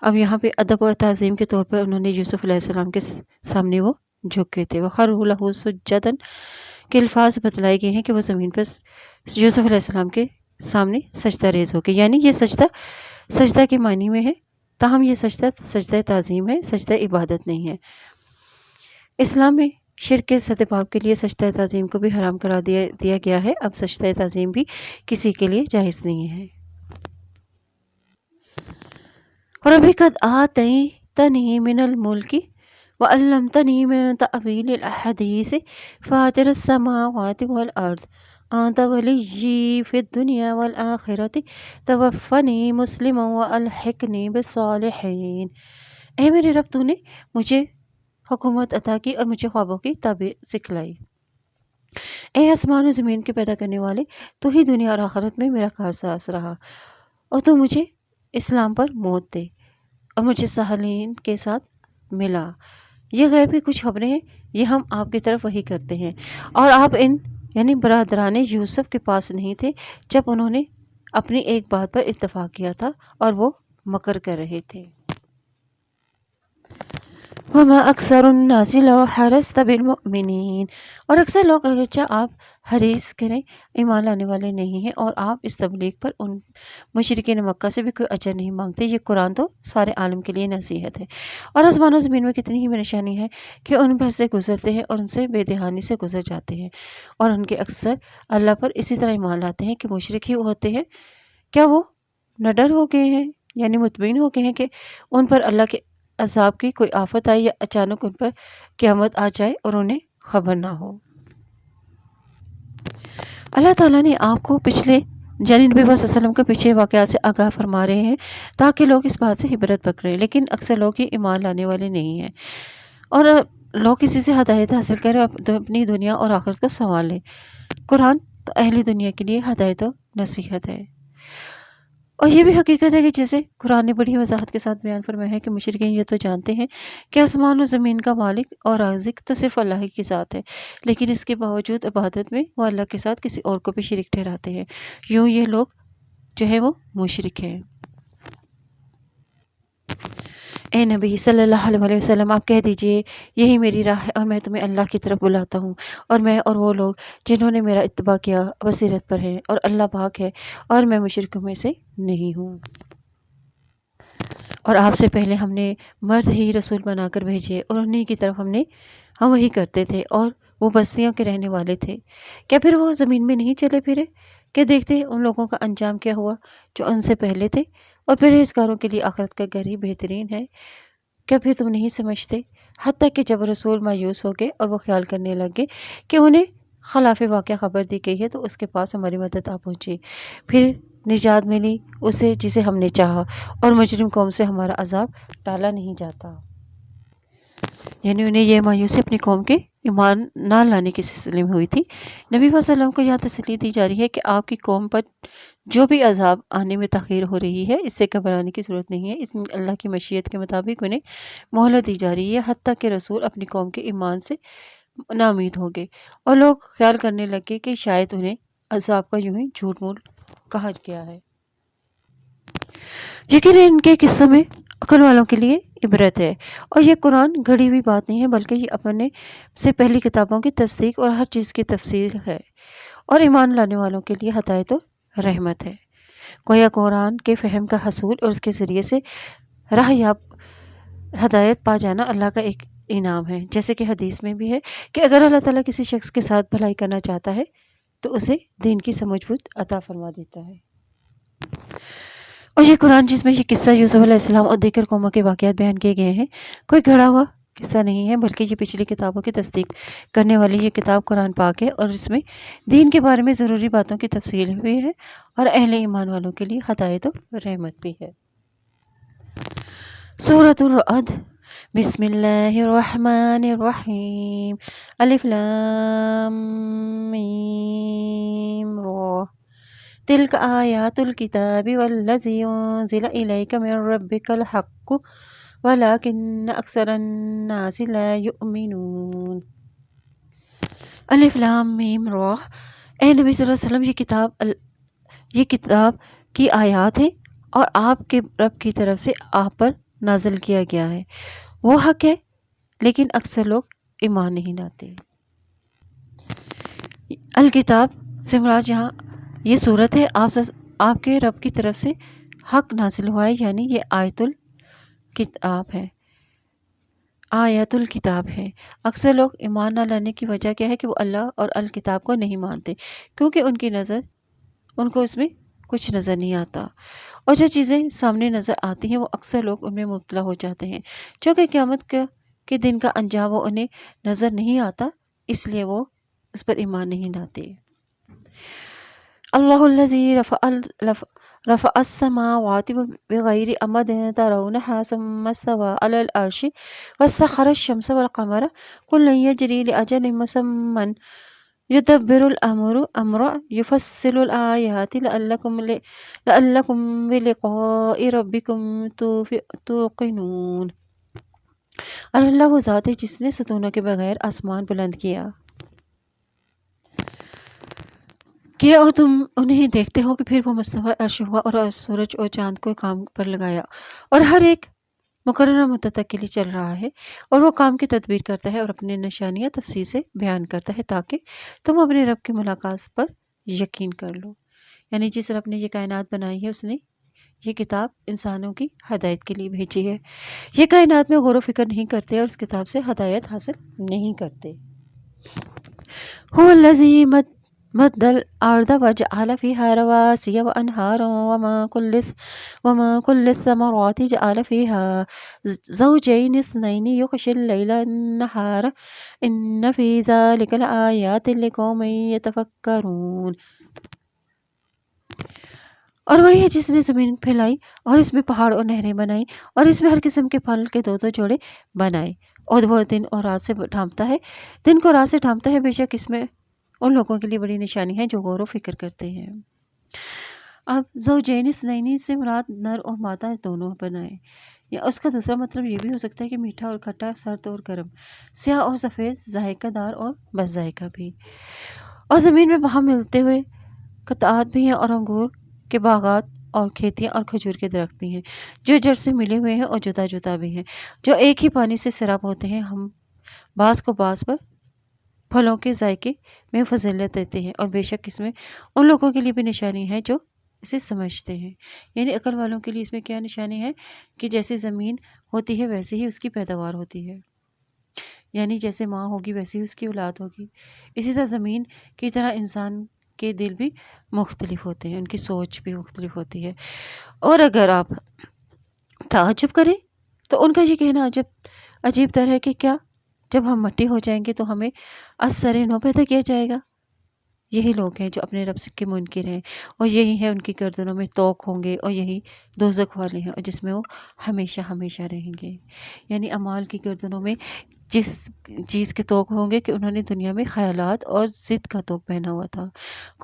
اب یہاں پہ ادب و تعظیم کے طور پر انہوں نے یوسف علیہ السلام کے سامنے وہ جھکے تھے۔ وَخَرُّوا لَهُ سُجَّدًا کے الفاظ بتلائے گئے ہیں کہ وہ زمین پر یوسف علیہ السلام کے سامنے سجدہ ریز ہو گئے۔ یعنی یہ سجدہ کے معنی میں ہے، تاہم یہ سجدہ تعظیم ہے، سجدہ عبادت نہیں ہے۔ اسلام میں شرک کے سطح باب کے لیے سجدہ تعظیم کو بھی حرام قرار دیا گیا ہے۔ اب سجدہ تعظیم بھی کسی کے لیے جائز نہیں ہے۔ رَبِّ قَدْ آتَيْتَنِي مِنَ الْمُلْكِ وَعَلَّمْتَنِي مِن تَأْوِيلِ الْأَحَادِيثِ فَاطِرَ السَّمَاوَاتِ وَالْأَرْضِ أَنْتَ وَلِيِّي فِي الدُّنْيَا وَالْآخِرَةِ تَوَفَّنِي مُسْلِمًا وَأَلْحِقْنِي بِالصَّالِحِينَ۔ اے میرے رب تو نے مجھے حکومت عطا کی اور مجھے خوابوں کی تعبیر سکھلائی۔ اے آسمان و زمین کے پیدا کرنے والے، تو ہی دنیا اور آخرت میں میرا کارساز رہا، اور تو مجھے اسلام پر موت دے اور مجھے صالحین کے ساتھ ملا۔ یہ غیب کی کچھ خبریں ہیں، یہ ہم آپ کی طرف وحی کرتے ہیں، اور آپ یعنی برادران یوسف کے پاس نہیں تھے جب انہوں نے اپنی ایک بات پر اتفاق کیا تھا اور وہ مکر کر رہے تھے۔ وَمَا أَكْثَرُ النَّاسِ لَوْ حَرَصْتَ بِالْمُؤْمِنِينَ۔ اور اکثر لوگ اگرچہ آپ حریص کریں ایمان لانے والے نہیں ہیں، اور آپ اس تبلیغ پر ان مشرکین مکہ سے بھی کوئی اجر نہیں مانگتے۔ یہ قرآن تو سارے عالم کے لیے نصیحت ہے، اور آسمان و زمین میں کتنی ہی نشانی ہے کہ ان پر سے گزرتے ہیں اور ان سے بے دہانی سے گزر جاتے ہیں، اور ان کے اکثر اللہ پر اسی طرح ایمان لاتے ہیں کہ مشرک ہی ہوتے ہیں۔ کیا وہ نہ ڈر ہو گئے ہیں، یعنی مطمئن ہو گئے ہیں کہ ان پر اللہ کے عذاب کی کوئی آفت آئی یا اچانک ان پر قیامت آ جائے اور انہیں خبر نہ ہو۔ اللہ تعالیٰ نے آپ کو پچھلے یعنی نبی صلی اللہ علیہ وسلم کے پیچھے واقعات سے آگاہ فرما رہے ہیں تاکہ لوگ اس بات سے عبرت پکڑیں، لیکن اکثر لوگ ہی ایمان لانے والے نہیں ہیں، اور لوگ کسی سے ہدایت حاصل کریں اپنی دنیا اور آخرت کو سنوار لیں۔ قرآن تو اہل دنیا کے لیے ہدایت و نصیحت ہے، اور یہ بھی حقیقت ہے کہ جیسے قرآن نے بڑی وضاحت کے ساتھ بیان فرمایا ہے کہ مشرکین یہ تو جانتے ہیں کہ آسمان و زمین کا مالک اور رازق تو صرف اللہ ہی کی ذات ہے، لیکن اس کے باوجود عبادت میں وہ اللہ کے ساتھ کسی اور کو بھی شریک ٹھہراتے ہیں۔ یوں یہ لوگ جو ہے وہ مشرک ہیں۔ اے نبی صلی اللہ علیہ وسلم آپ کہہ دیجئے یہی میری راہ ہے، اور میں تمہیں اللہ کی طرف بلاتا ہوں، اور میں اور وہ لوگ جنہوں نے میرا اتباع کیا بصیرت پر ہیں، اور اللہ پاک ہے اور میں مشرکوں میں سے نہیں ہوں۔ اور آپ سے پہلے ہم نے مرد ہی رسول بنا کر بھیجے، اور انہی کی طرف ہم وہی کرتے تھے، اور وہ بستیوں کے رہنے والے تھے۔ کیا پھر وہ زمین میں نہیں چلے پھرے کہ دیکھتے ان لوگوں کا انجام کیا ہوا جو ان سے پہلے تھے، اور پرہیزگاروں کے لیے آخرت کا گھر ہی بہترین ہے۔ کیا پھر تم نہیں سمجھتے؟ حتیٰ کہ جب رسول مایوس ہو گئے اور وہ خیال کرنے لگے کہ انہیں خلاف واقعہ خبر دی گئی ہے تو اس کے پاس ہماری مدد آ پہنچی، پھر نجات ملی اسے جسے ہم نے چاہا، اور مجرم قوم سے ہمارا عذاب ٹالا نہیں جاتا۔ یعنی انہیں یہ مایوسی اپنی قوم کے ایمان نہ لانے کی سلسلے میں ہوئی تھی۔ نبی صلی اللہ علیہ وسلم کو یہاں تسلی دی جا رہی ہے کہ آپ کی قوم پر جو بھی عذاب آنے میں تاخیر ہو رہی ہے اس سے گھبرانے کی ضرورت نہیں ہے، اس میں اللہ کی مشیت کے مطابق انہیں مہلت دی جا رہی ہے، حتیٰ کہ رسول اپنی قوم کے ایمان سے نا امید ہو گئے اور لوگ خیال کرنے لگے کہ شاید انہیں عذاب کا یوں ہی جھوٹ مول کہا گیا ہے۔ یقیناً ان کے قصوں میں عقل والوں کے لیے عبرت ہے، اور یہ قرآن گھڑی ہوئی بات نہیں ہے بلکہ یہ اپنے سے پہلی کتابوں کی تصدیق اور ہر چیز کی تفصیل ہے، اور ایمان لانے والوں کے لیے ہدایت و رحمت ہے۔ گویا قرآن کے فہم کا حصول اور اس کے ذریعے سے راہ یاب ہدایت پا جانا اللہ کا ایک انعام ہے، جیسے کہ حدیث میں بھی ہے کہ اگر اللہ تعالیٰ کسی شخص کے ساتھ بھلائی کرنا چاہتا ہے تو اسے دین کی سمجھ بوجھ عطا فرما دیتا ہے۔ اور یہ قرآن جس میں یہ قصہ یوسف علیہ السلام اور دیگر قوموں کے واقعات بیان کیے گئے ہیں کوئی گھڑا ہوا قصہ نہیں ہے، بلکہ یہ پچھلی کتابوں کی تصدیق کرنے والی یہ کتاب قرآن پاک ہے، اور اس میں دین کے بارے میں ضروری باتوں کی تفصیل بھی ہے اور اہل ایمان والوں کے لیے ہدایت و رحمت بھی ہے۔ سورۃ الرعد۔ بسم اللہ الرحمن الرحیم۔ الف لام میم را۔ تلک آیات الکتاب والذی انزل الیک من ربک الحق ولکن اکثر الناس لا یؤمنون۔ الف لام میم را۔ اے نبی صلی اللہ علیہ وسلم یہ کتاب کی آیات ہیں اور آپ کے رب کی طرف سے آپ پر نازل کیا گیا ہے، وہ حق ہے لیکن اکثر لوگ ایمان نہیں لاتے۔ الکتاب سے مراد یہاں یہ صورت ہے آپ کے رب کی طرف سے حق نازل ہوا ہے، یعنی یہ آیت الکتاب ہے، آیت الکتاب ہے۔ اکثر لوگ ایمان نہ لانے کی وجہ کیا ہے کہ وہ اللہ اور الکتاب کو نہیں مانتے، کیونکہ ان کو اس میں کچھ نظر نہیں آتا، اور جو چیزیں سامنے نظر آتی ہیں وہ اکثر لوگ ان میں مبتلا ہو جاتے ہیں، چونکہ قیامت کے دن کا انجام وہ انہیں نظر نہیں آتا، اس لیے وہ اس پر ایمان نہیں لاتے۔ اللہ الذی رفع السماوات بغیر عمد ترونها ثم استوى على العرش وسخر الشمس والقمر كل يجري لأجل مسمى يدبر الأمر يفصل الآيات لعلكم بلقاء ربكم توقنون۔ اور اللہ وہ ذات ہے جس نے ستونوں کے بغیر آسمان بلند کیا اور تم انہیں دیکھتے ہو کہ پھر وہ مستوی عرش ہوا اور سورج اور چاند کو کام پر لگایا، اور ہر ایک مقررہ مدت کے لیے چل رہا ہے، اور وہ کام کی تدبیر کرتا ہے اور اپنے نشانیاں تفصیل سے بیان کرتا ہے تاکہ تم اپنے رب کی ملاقات پر یقین کر لو۔ یعنی جس رب نے یہ کائنات بنائی ہے اس نے یہ کتاب انسانوں کی ہدایت کے لیے بھیجی ہے، یہ کائنات میں غور و فکر نہیں کرتے اور اس کتاب سے ہدایت حاصل نہیں کرتے۔ هو الذی مد الارض وجعل فيها رواسي وانهارا وما كل الثمرات جعل فيها زوجين اثنين يغشي الليل النهار ان في ذلك لآيات لقوم يتفكرون۔ اور وہی ہے جس نے زمین پھیلائی اور اس میں پہاڑ اور نہریں بنائی اور اس میں ہر قسم کے پھل کے دو جوڑے بنائے، اور وہ دن اور رات سے ڈھانپتا ہے، دن کو رات سے ڈھانپتا ہے، بے شک اس میں ان لوگوں کے لیے بڑی نشانی ہے جو غور و فکر کرتے ہیں۔ اب زوجین اثنین سے مراد نر اور مادہ دونوں بنائے، یا اس کا دوسرا مطلب یہ بھی ہو سکتا ہے کہ میٹھا اور کھٹا، سرد اور گرم، سیاہ اور سفید، ذائقہ دار اور بس ذائقہ بھی۔ اور زمین میں وہاں ملتے ہوئے قطعات بھی ہیں اور انگور کے باغات اور کھیتیاں اور کھجور کے درخت بھی ہیں جو جڑ سے ملے ہوئے ہیں اور جدا جدا بھی ہیں، جو ایک ہی پانی سے سیراب ہوتے ہیں۔ ہم بعض کو بعض پر پھلوں کے ذائقے میں فضیلت دیتے ہیں، اور بے شک اس میں ان لوگوں کے لیے بھی نشانی ہے جو اسے سمجھتے ہیں۔ یعنی عقل والوں کے لیے اس میں کیا نشانی ہے کہ جیسے زمین ہوتی ہے ویسے ہی اس کی پیداوار ہوتی ہے، یعنی جیسے ماں ہوگی ویسے ہی اس کی اولاد ہوگی، اسی طرح زمین کی طرح انسان کے دل بھی مختلف ہوتے ہیں، ان کی سوچ بھی مختلف ہوتی ہے۔ اور اگر آپ تعجب کریں تو ان کا یہ کہنا عجیب طرح کہ کیا جب ہم مٹی ہو جائیں گے تو ہمیں از سر نو پیدا کیا جائے گا؟ یہی لوگ ہیں جو اپنے رب کے منکر ہیں، اور یہی ہے ان کی گردنوں میں طوق ہوں گے، اور یہی دوزخ والے ہیں، اور جس میں وہ ہمیشہ ہمیشہ رہیں گے۔ یعنی اعمال کی گردنوں میں جس چیز کے طوق ہوں گے کہ انہوں نے دنیا میں خیالات اور ضد کا طوق پہنا ہوا تھا۔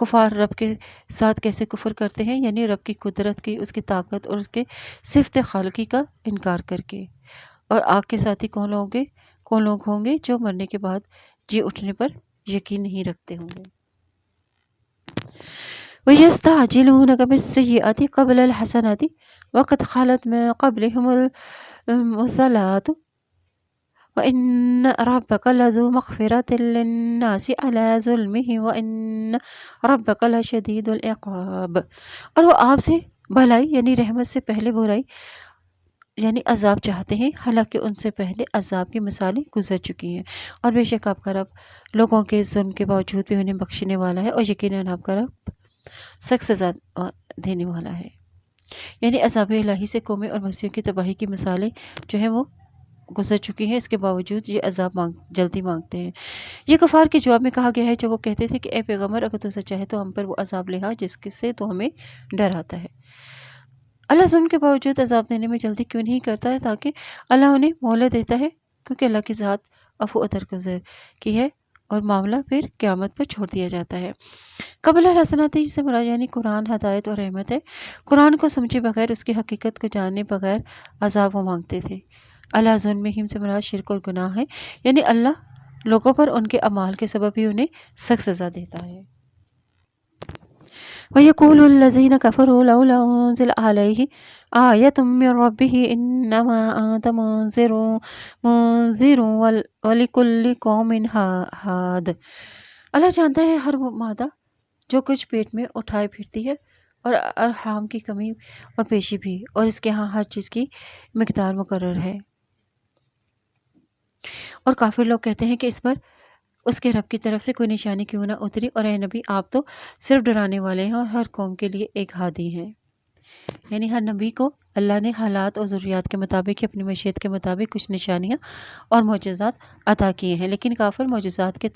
کفار رب کے ساتھ کیسے کفر کرتے ہیں؟ یعنی رب کی قدرت کی، اس کی طاقت اور اس کے صفت خالقی کا انکار کر کے۔ اور آگ کے ساتھی کون لوگ ہوں گے جو مرنے کے بعد جی اٹھنے پر یقین نہیں رکھتے ہوں گے۔ وَيَسْتَعْجِلُونَكَ بِالسَّيِّئَةِ قَبْلَ الْحَسَنَةِ وَقَدْ خَلَتْ مِن قَبْلِهُمُ الْمَثَلَاتُ وَإِنَّ رَبَّكَ لَذُو مَغْفِرَةٍ لِلنَّاسِ عَلَى ظُلْمِهِمْ وَإِنَّ رَبَّكَ لَشَدِيدُ الْعِقَابِ۔ اور وہ آپ سے بھلائی یعنی رحمت سے پہلے برائی یعنی عذاب چاہتے ہیں، حالانکہ ان سے پہلے عذاب کی مثالیں گزر چکی ہیں، اور بے شک آپ کا رب لوگوں کے ظلم کے باوجود بھی انہیں بخشنے والا ہے، اور یقیناً آپ کا رب سخت سزا دینے والا ہے۔ یعنی عذاب الہی سے قومیں اور مسیحوں کی تباہی کی مثالیں جو ہیں وہ گزر چکی ہیں، اس کے باوجود یہ عذاب جلدی مانگتے ہیں۔ یہ کفار کے جواب میں کہا گیا ہے جو وہ کہتے تھے کہ اے پیغمبر اگر تو سچا ہے تو ہم پر وہ عذاب لے آ جس سے تو ہمیں ڈر آتا ہے۔ اللہ ظلم کے باوجود عذاب دینے میں جلدی کیوں نہیں کرتا ہے؟ تاکہ اللہ انہیں مہلت دیتا ہے، کیونکہ اللہ کی ذات عفو و درگزر کی ہے، اور معاملہ پھر قیامت پر چھوڑ دیا جاتا ہے۔ قبل الحسنات سے مراد یعنی قرآن ہدایت اور رحمت ہے۔ قرآن کو سمجھے بغیر، اس کی حقیقت کو جانے بغیر عذاب وہ مانگتے تھے۔ اللہ ظلمہم سے مراد شرک اور گناہ ہے، یعنی اللہ لوگوں پر ان کے اعمال کے سبب ہی انہیں سخت سزا دیتا ہے۔ وَيَقُولُ الَّذِينَ كَفَرُوا لَوْلَا أُنزِلَ عَلَيْهِ آيَةٌ مِّن رَّبِّهِ إِنَّمَا أَنتَ مُنذِرٌ وَلِكُلِّ قَوْمٍ هَادٍ۔ اللہ جانتا ہے ہر وہ مادہ جو کچھ پیٹ میں اٹھائے پھرتی ہے، اور ارحام کی کمی اور پیشی بھی، اور اس کے ہاں ہر چیز کی مقدار مقرر ہے۔ اور کافر لوگ کہتے ہیں کہ اس پر اس کے رب کی طرف سے کوئی نشانی کیوں نہ اتری، اور اے نبی آپ تو صرف ڈرانے والے ہیں اور ہر قوم کے لیے ایک ہادی ہیں۔ یعنی ہر نبی کو اللہ نے حالات اور ضروریات کے مطابق اپنی مشیت کے مطابق کچھ نشانیاں اور معجزات عطا کیے ہیں، لیکن کافر معجزات کے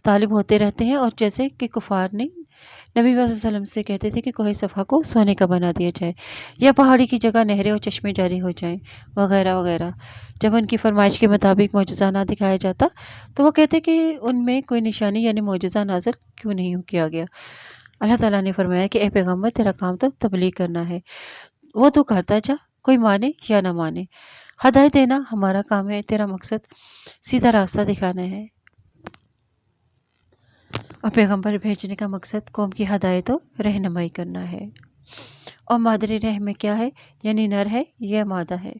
طالب ہوتے رہتے ہیں، اور جیسے کہ کفار نے نبی صلی اللہ علیہ وسلم سے کہتے تھے کہ کوہ صفا کو سونے کا بنا دیا جائے، یا پہاڑی کی جگہ نہریں اور چشمے جاری ہو جائیں، وغیرہ وغیرہ۔ جب ان کی فرمائش کے مطابق معجزہ نہ دکھایا جاتا تو وہ کہتے کہ ان میں کوئی نشانی یعنی معجزہ نازل کیوں نہیں کیا گیا۔ اللہ تعالیٰ نے فرمایا کہ اے پیغمبر تیرا کام تو تبلیغ کرنا ہے، وہ تو کرتا جا، کوئی مانے یا نہ مانے۔ ہدایت دینا ہمارا کام ہے، تیرا مقصد سیدھا راستہ دکھانا ہے، اور پیغمبر بھیجنے کا مقصد قوم کی ہدایت و رہنمائی کرنا ہے۔ اور مادر رحم میں کیا ہے؟ یعنی نر ہے یا مادہ ہے،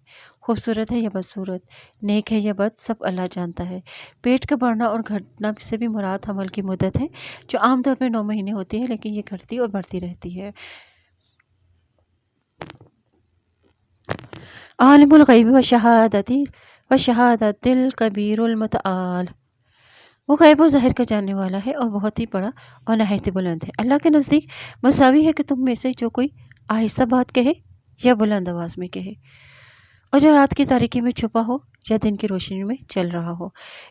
خوبصورت ہے یا بدصورت، نیک ہے یا بد، سب اللہ جانتا ہے۔ پیٹ کا بڑھنا اور گھٹنا سے بھی مراد حمل کی مدت ہے، جو عام طور پہ 9 مہینے ہوتی ہے، لیکن یہ گھٹتی اور بڑھتی رہتی ہے۔ عالم الغیب وشہادت الکبیر المتعال، وہ غیب و ظاہر کا جاننے والا ہے اور بہت ہی بڑا اور نہایت بلند ہے۔ اللہ کے نزدیک مساوی ہے کہ تم میں سے جو کوئی آہستہ بات کہے یا بلند آواز میں کہے، اور جو رات کی تاریکی میں چھپا ہو یا دن کی روشنی میں چل رہا ہو۔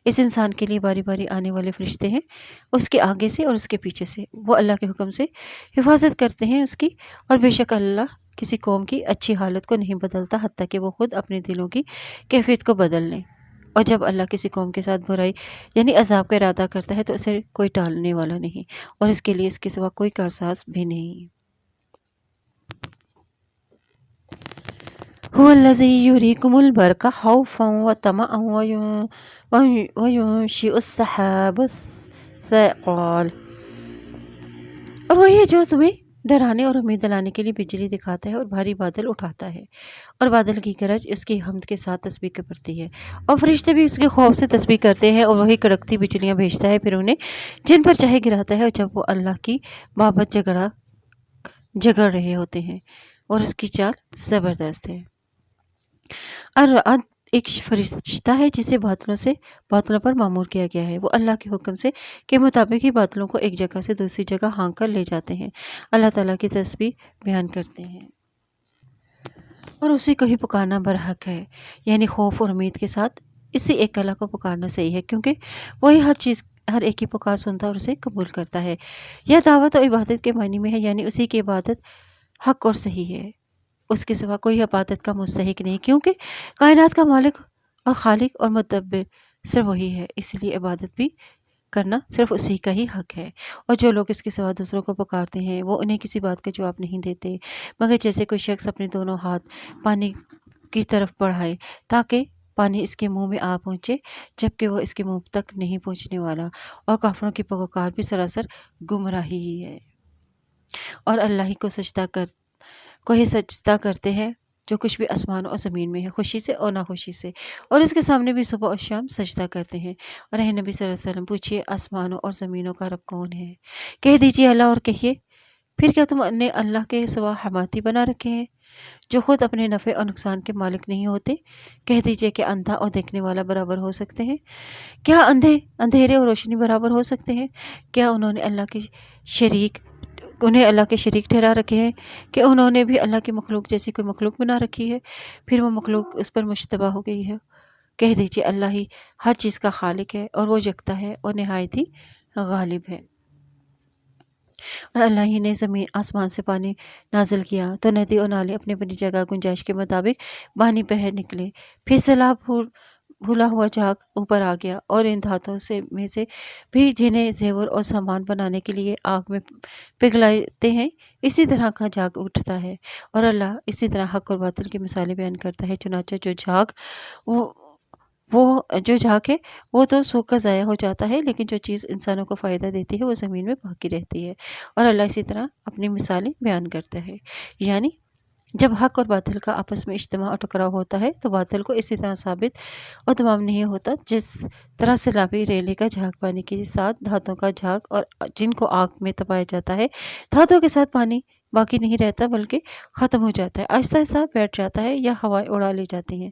اس انسان کے لیے باری باری آنے والے فرشتے ہیں، اس کے آگے سے اور اس کے پیچھے سے، وہ اللہ کے حکم سے حفاظت کرتے ہیں اس کی، اور بے شک اللہ کسی قوم کی اچھی حالت کو نہیں بدلتا حتیٰ کہ وہ خود اپنے دلوں کی کیفیت کو بدل لیں۔ اور جب اللہ کسی قوم کے ساتھ برائی یعنی عذاب کا ارادہ کرتا ہے تو اسے کوئی ٹالنے والا نہیں، اور اس کے لیے اس کے سوا کوئی کارساز بھی نہیں۔ هو الذی یریکم البرق خوفا وطمعا وینشئ السحاب الثقال، اور وہی ہے جو تمہیں ڈرانے اور امید دلانے کے لیے بجلی دکھاتا ہے اور بھاری بادل اٹھاتا ہے، اور بادل کی گرج اس کی حمد کے ساتھ تسبیح کرتی ہے، اور فرشتے بھی اس کے خوف سے تسبیح کرتے ہیں، اور وہی کڑکتی بجلیاں بھیجتا ہے، پھر انہیں جن پر چاہے گراتا ہے، اور جب وہ اللہ کی بابت جگڑ رہے ہوتے ہیں، اور اس کی چال زبردست ہے۔ الرعد ایک فرشتہ ہے جسے بادلوں پر معمور کیا گیا ہے، وہ اللہ کے حکم سے کے مطابق ہی بادلوں کو ایک جگہ سے دوسری جگہ ہانک کر لے جاتے ہیں۔ اللہ تعالیٰ کی تسبیح بیان کرتے ہیں۔ اور اسی کو ہی پکارنا برحق ہے، یعنی خوف اور امید کے ساتھ اسی ایک اللہ کو پکارنا صحیح ہے، کیونکہ وہی ہر ایک کی پکار سنتا اور اسے قبول کرتا ہے۔ یہ دعوت و عبادت کے معنی میں ہے، یعنی اسی کی عبادت حق اور صحیح ہے، اس کے سوا کوئی عبادت کا مستحق نہیں، کیونکہ کائنات کا مالک اور خالق اور مدبر صرف وہی ہے، اس لیے عبادت بھی کرنا صرف اسی کا ہی حق ہے۔ اور جو لوگ اس کے سوا دوسروں کو پکارتے ہیں وہ انہیں کسی بات کا جواب نہیں دیتے، مگر جیسے کوئی شخص اپنے دونوں ہاتھ پانی کی طرف بڑھائے تاکہ پانی اس کے منہ میں آ پہنچے، جبکہ وہ اس کے منہ تک نہیں پہنچنے والا، اور کافروں کی پکار بھی سراسر گمراہی ہی ہے۔ اور اللہ ہی سجدہ کرتے ہیں جو کچھ بھی آسمان اور زمین میں ہے، خوشی سے اور ناخوشی سے، اور اس کے سامنے بھی صبح اور شام سجدہ کرتے ہیں۔ اور اے نبی صلی اللہ علیہ وسلم، پوچھئے آسمانوں اور زمینوں کا رب کون ہے؟ کہہ دیجئے اللہ، اور کہیے پھر کیا تم نے اللہ کے سوا حماتی بنا رکھے ہیں جو خود اپنے نفع اور نقصان کے مالک نہیں ہوتے؟ کہہ دیجئے کہ اندھا اور دیکھنے والا برابر ہو سکتے ہیں؟ کیا اندھیرے اور روشنی برابر ہو سکتے ہیں؟ کیا انہیں اللہ کے شریک ٹھہرا رکھے ہیں کہ انہوں نے بھی اللہ کی مخلوق جیسی کوئی مخلوق بنا رکھی ہے، پھر وہ مخلوق اس پر مشتبہ ہو گئی ہے؟ کہہ دیجئے اللہ ہی ہر چیز کا خالق ہے، اور وہ یکتا ہے اور نہایت ہی غالب ہے۔ اور اللہ ہی نے زمین آسمان سے پانی نازل کیا تو ندی اور نالے اپنی اپنی جگہ گنجائش کے مطابق پانی بہہ نکلے، پھر سیلاب بھولا ہوا جھاگ اوپر آ گیا، اور ان دھاتوں میں سے بھی جنہیں زیور اور سامان بنانے کے لیے آگ میں پگھلاتے ہیں، اسی طرح کا جھاگ اٹھتا ہے۔ اور اللہ اسی طرح حق اور باطل کی مثالیں بیان کرتا ہے، چنانچہ جو جھاگ ہے وہ تو سوکھ کر ضائع ہو جاتا ہے، لیکن جو چیز انسانوں کو فائدہ دیتی ہے وہ زمین میں باقی رہتی ہے۔ اور اللہ اسی طرح اپنی مثالیں بیان کرتا ہے، یعنی جب حق اور باطل کا آپس میں اجتماع اور ٹکراؤ ہوتا ہے تو باطل کو اسی طرح ثابت اور تمام نہیں ہوتا جس طرح سیلابی ریلے کا جھاگ پانی کے ساتھ دھاتوں کا جھاگ اور جن کو آگ میں تپایا جاتا ہے، دھاتوں کے ساتھ پانی باقی نہیں رہتا بلکہ ختم ہو جاتا ہے، آہستہ آہستہ بیٹھ جاتا ہے یا ہوائیں اڑا لے جاتی ہیں۔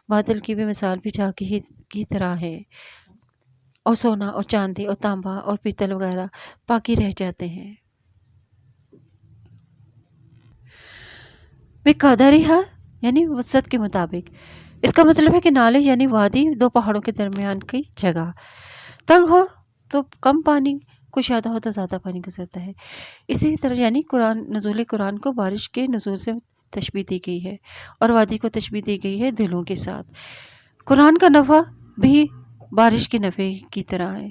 باطل کی بھی مثال بھی جھاگ کی طرح ہے، اور سونا اور چاندی اور تانبا اور پیتل وغیرہ باقی رہ جاتے ہیں۔ بقدرها یعنی وسعت کے مطابق، اس کا مطلب ہے کہ نالے یعنی وادی دو پہاڑوں کے درمیان کی جگہ، تنگ ہو تو کم پانی، کشادہ ہو تو زیادہ پانی گزرتا ہے۔ اسی طرح یعنی نزول قرآن کو بارش کے نزول سے تشبیہ دی گئی ہے، اور وادی کو تشبیہ دی گئی ہے دلوں کے ساتھ۔ قرآن کا نفع بھی بارش کے نفع کی طرح ہے،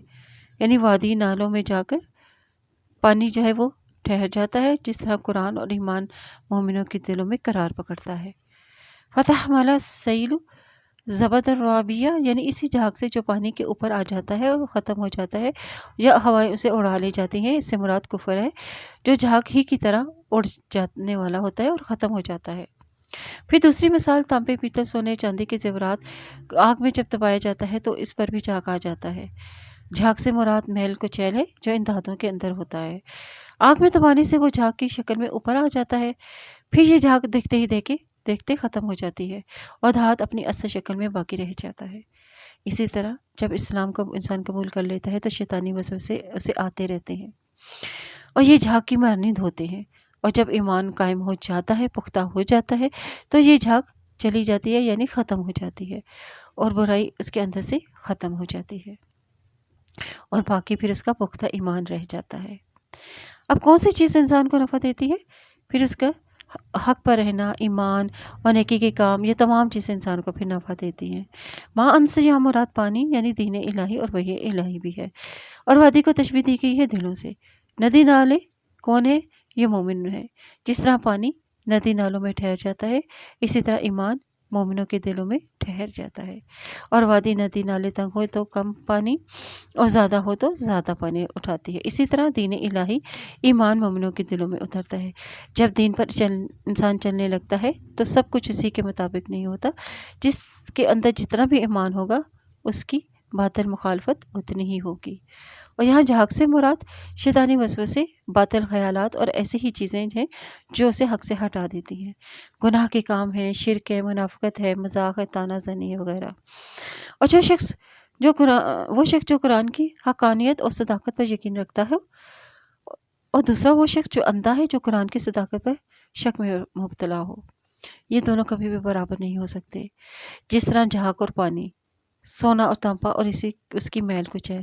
یعنی وادی نالوں میں جا کر پانی جو ہے وہ ٹھہر جاتا ہے، جس طرح قرآن اور ایمان مومنوں کے دلوں میں قرار پکڑتا ہے۔ فتح مالا سیلو زبد الرابیہ یعنی اسی جھاگ سے جو پانی کے اوپر آ جاتا ہے اور وہ ختم ہو جاتا ہے یا ہوائیں اسے اڑا لے جاتی ہیں، اس سے مراد کفر ہے جو جھاگ ہی کی طرح اڑ جانے والا ہوتا ہے اور ختم ہو جاتا ہے۔ پھر دوسری مثال، تانبے، پیتل، سونے، چاندی کے زیورات آگ میں جب دبایا جاتا ہے تو اس پر بھی جھاگ آ جاتا ہے۔ جھاگ سے مراد میل کچیل ہے جو ان دھاتوں کے اندر ہوتا ہے، آگ میں دبانے سے وہ جھاگ کی شکل میں اوپر آ جاتا ہے، پھر یہ جھاگ دیکھتے ہی دیکھتے ختم ہو جاتی ہے اور دھات اپنی اصل شکل میں باقی رہ جاتا ہے۔ اسی طرح جب اسلام کو انسان قبول کر لیتا ہے تو شیطانی وسوسے اسے آتے رہتے ہیں اور یہ جھاگ کی مانند ہوتے ہیں، اور جب ایمان قائم ہو جاتا ہے، پختہ ہو جاتا ہے، تو یہ جھاگ چلی جاتی ہے یعنی ختم ہو جاتی ہے، اور برائی اس کے اندر سے ختم ہو جاتی ہے، اور باقی پھر اس کا پختہ ایمان رہ جاتا ہے۔ اب کون سی چیز انسان کو نفع دیتی ہے؟ پھر اس کا حق پر رہنا، ایمان اور نیکی کے کام، یہ تمام چیزیں انسان کو پھر نفع دیتی ہیں۔ ماں ان سے یہاں مراد پانی یعنی دین الہی اور وحی الہی بھی ہے، اور وادی کو تشبیہ دی گئی ہے دلوں سے۔ ندی نالے کون ہے؟ یہ مومن ہے۔ جس طرح پانی ندی نالوں میں ٹھہر جاتا ہے، اسی طرح ایمان مومنوں کے دلوں میں ٹھہر جاتا ہے، اور وادی ندی نالے تنگ ہو تو کم پانی اور زیادہ ہو تو زیادہ پانی اٹھاتی ہے۔ اسی طرح دین الہی ایمان مومنوں کے دلوں میں اترتا ہے۔ جب دین پر انسان چلنے لگتا ہے تو سب کچھ اسی کے مطابق نہیں ہوتا، جس کے اندر جتنا بھی ایمان ہوگا اس کی باطل مخالفت اتنی ہی ہوگی۔ اور یہاں جھاگ سے مراد شیطانی وسوسے، باطل خیالات اور ایسی ہی چیزیں ہیں جو اسے حق سے ہٹا دیتی ہیں۔ گناہ کے کام ہیں، شرک ہے، منافقت ہے، مذاق ہے، طعنہ زنی ہے وغیرہ۔ اور وہ شخص جو قرآن کی حقانیت اور صداقت پر یقین رکھتا ہے، اور دوسرا وہ شخص جو اندھا ہے جو قرآن کی صداقت پر شک میں مبتلا ہو۔ یہ دونوں کبھی بھی برابر نہیں ہو سکتے۔ جس طرح جھاگ اور پانی، سونا اور تانبا اور اس کی میل کچیل،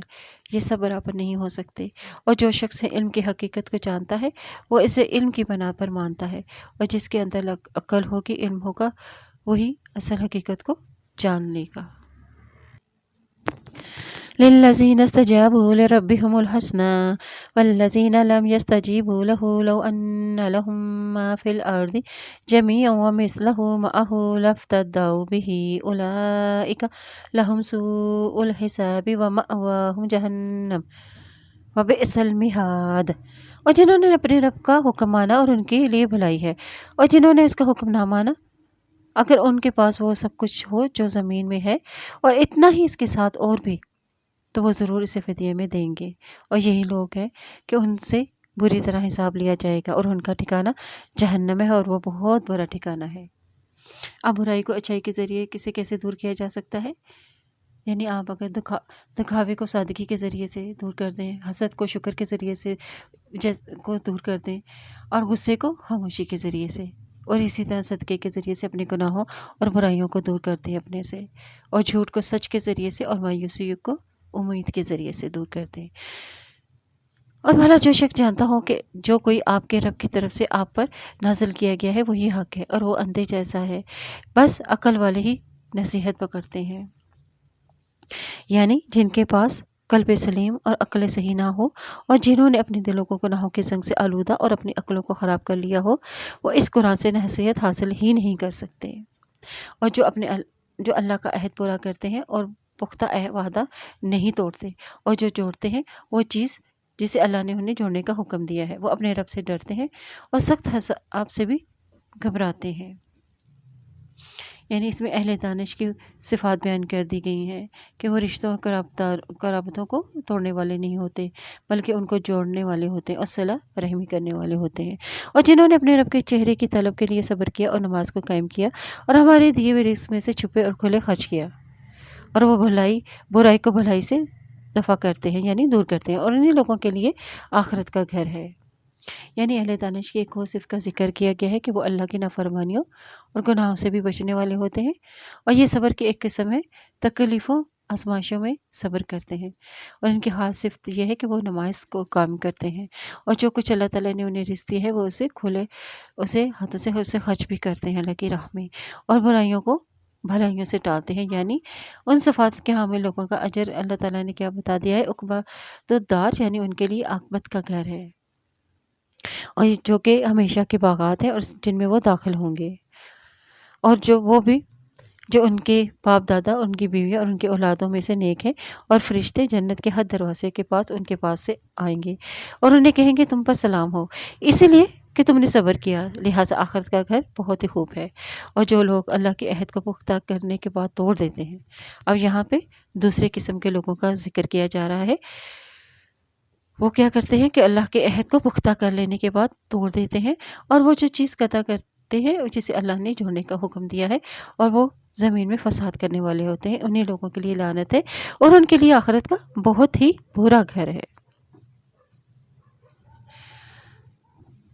یہ سب برابر نہیں ہو سکتے۔ اور جو شخص علم کی حقیقت کو جانتا ہے وہ اسے علم کی بنا پر مانتا ہے، اور جس کے اندر عقل ہوگی، علم ہوگا، وہی اصل حقیقت کو جان لے گا۔ للذین استجابوا لربهم الحسنى والذین لم يستجیبوا له لو ان لهم ما في الارض جميعا ومثله معه لافتدوا به اولئک لهم سوء الحساب ومأواهم جہنم وبئس المہاد۔ اور جنہوں نے اپنے رب کا حکم مانا اور ان کے لیے بھلائی ہے، اور جنہوں نے اس کا حکم نہ مانا، اگر ان کے پاس وہ سب کچھ ہو جو زمین میں ہے اور اتنا ہی اس کے ساتھ اور بھی، تو وہ ضرور اسے فدیے میں دیں گے، اور یہی لوگ ہیں کہ ان سے بری طرح حساب لیا جائے گا، اور ان کا ٹھکانہ جہنم ہے، اور وہ بہت برا ٹھکانہ ہے۔ اب برائی کو اچھائی کے ذریعے کسے کیسے دور کیا جا سکتا ہے؟ یعنی آپ اگر دکھاوے کو سادگی کے ذریعے سے دور کر دیں، حسد کو شکر کے ذریعے سے کو دور کر دیں، اور غصے کو خاموشی کے ذریعے سے، اور اسی طرح صدقے کے ذریعے سے اپنے گناہوں اور برائیوں کو دور کر دیں اپنے سے، اور جھوٹ کو سچ کے ذریعے سے، اور مایوسی کو امید کے ذریعے سے دور کر دیں۔ اور بھلا جو شخص جانتا ہو کہ جو کوئی آپ کے رب کی طرف سے آپ پر نازل کیا گیا ہے وہی حق ہے، اور وہ اندھے جیسا ہے، بس عقل والے ہی نصیحت پکڑتے ہیں، یعنی جن کے پاس قلب سلیم اور عقل صحیح نہ ہو، اور جنہوں نے اپنے دلوں کو گناہوں کے زنگ سے آلودہ اور اپنی عقلوں کو خراب کر لیا ہو، وہ اس قرآن سے نصیحت حاصل ہی نہیں کر سکتے۔ اور جو اللہ کا عہد پورا کرتے ہیں اور پختہ وعدہ نہیں توڑتے، اور جو جوڑتے ہیں وہ چیز جسے اللہ نے انہیں جوڑنے کا حکم دیا ہے، وہ اپنے رب سے ڈرتے ہیں اور سخت حساب سے بھی گھبراتے ہیں۔ یعنی اس میں اہل دانش کی صفات بیان کر دی گئی ہیں کہ وہ رشتوں قرابتوں کو توڑنے والے نہیں ہوتے، بلکہ ان کو جوڑنے والے ہوتے ہیں اور صلہ رحمی کرنے والے ہوتے ہیں، اور جنہوں نے اپنے رب کے چہرے کی طلب کے لیے صبر کیا اور نماز کو قائم کیا، اور ہمارے دیے ہوئے رزق میں سے چھپے اور کھلے خرچ کیا، اور وہ برائی کو بھلائی سے دفع کرتے ہیں، یعنی دور کرتے ہیں، اور انہیں لوگوں کے لیے آخرت کا گھر ہے۔ یعنی اہل دانش کی ایک اور صفت کا ذکر کیا گیا ہے کہ وہ اللہ کی نافرمانیوں اور گناہوں سے بھی بچنے والے ہوتے ہیں، اور یہ صبر کی ایک قسم ہے، تکلیفوں آزمائشوں میں صبر کرتے ہیں، اور ان کی خاص صفت یہ ہے کہ وہ نماز کو قائم کرتے ہیں، اور جو کچھ اللہ تعالیٰ نے انہیں رزق دیا ہے وہ اسے ہاتھوں سے اسے خرچ بھی کرتے ہیں اللہ کی راہ میں، اور برائیوں کو بھلائیوں سے ٹالتے ہیں۔ یعنی ان صفات کے حامل لوگوں کا اجر اللہ تعالیٰ نے کیا بتا دیا ہے، عقبیٰ الدار، یعنی ان کے لیے عاقبت کا گھر ہے، اور جو کہ ہمیشہ کے باغات ہیں اور جن میں وہ داخل ہوں گے، اور جو ان کے باپ دادا، ان کی بیوی اور ان کی اولادوں میں سے نیک ہیں، اور فرشتے جنت کے ہر دروازے کے پاس ان کے پاس سے آئیں گے اور انہیں کہیں گے تم پر سلام ہو، اسی لیے کہ تم نے صبر کیا، لہٰذا آخرت کا گھر بہت ہی خوب ہے۔ اور جو لوگ اللہ کے عہد کو پختہ کرنے کے بعد توڑ دیتے ہیں، اب یہاں پہ دوسرے قسم کے لوگوں کا ذکر کیا جا رہا ہے، وہ کیا کرتے ہیں کہ اللہ کے عہد کو پختہ کر لینے کے بعد توڑ دیتے ہیں، اور وہ جو چیز قطع کرتے ہیں جسے اللہ نے جوڑنے کا حکم دیا ہے، اور وہ زمین میں فساد کرنے والے ہوتے ہیں، انہیں لوگوں کے لیے لعنت ہے، اور ان کے لیے آخرت کا بہت ہی برا گھر ہے۔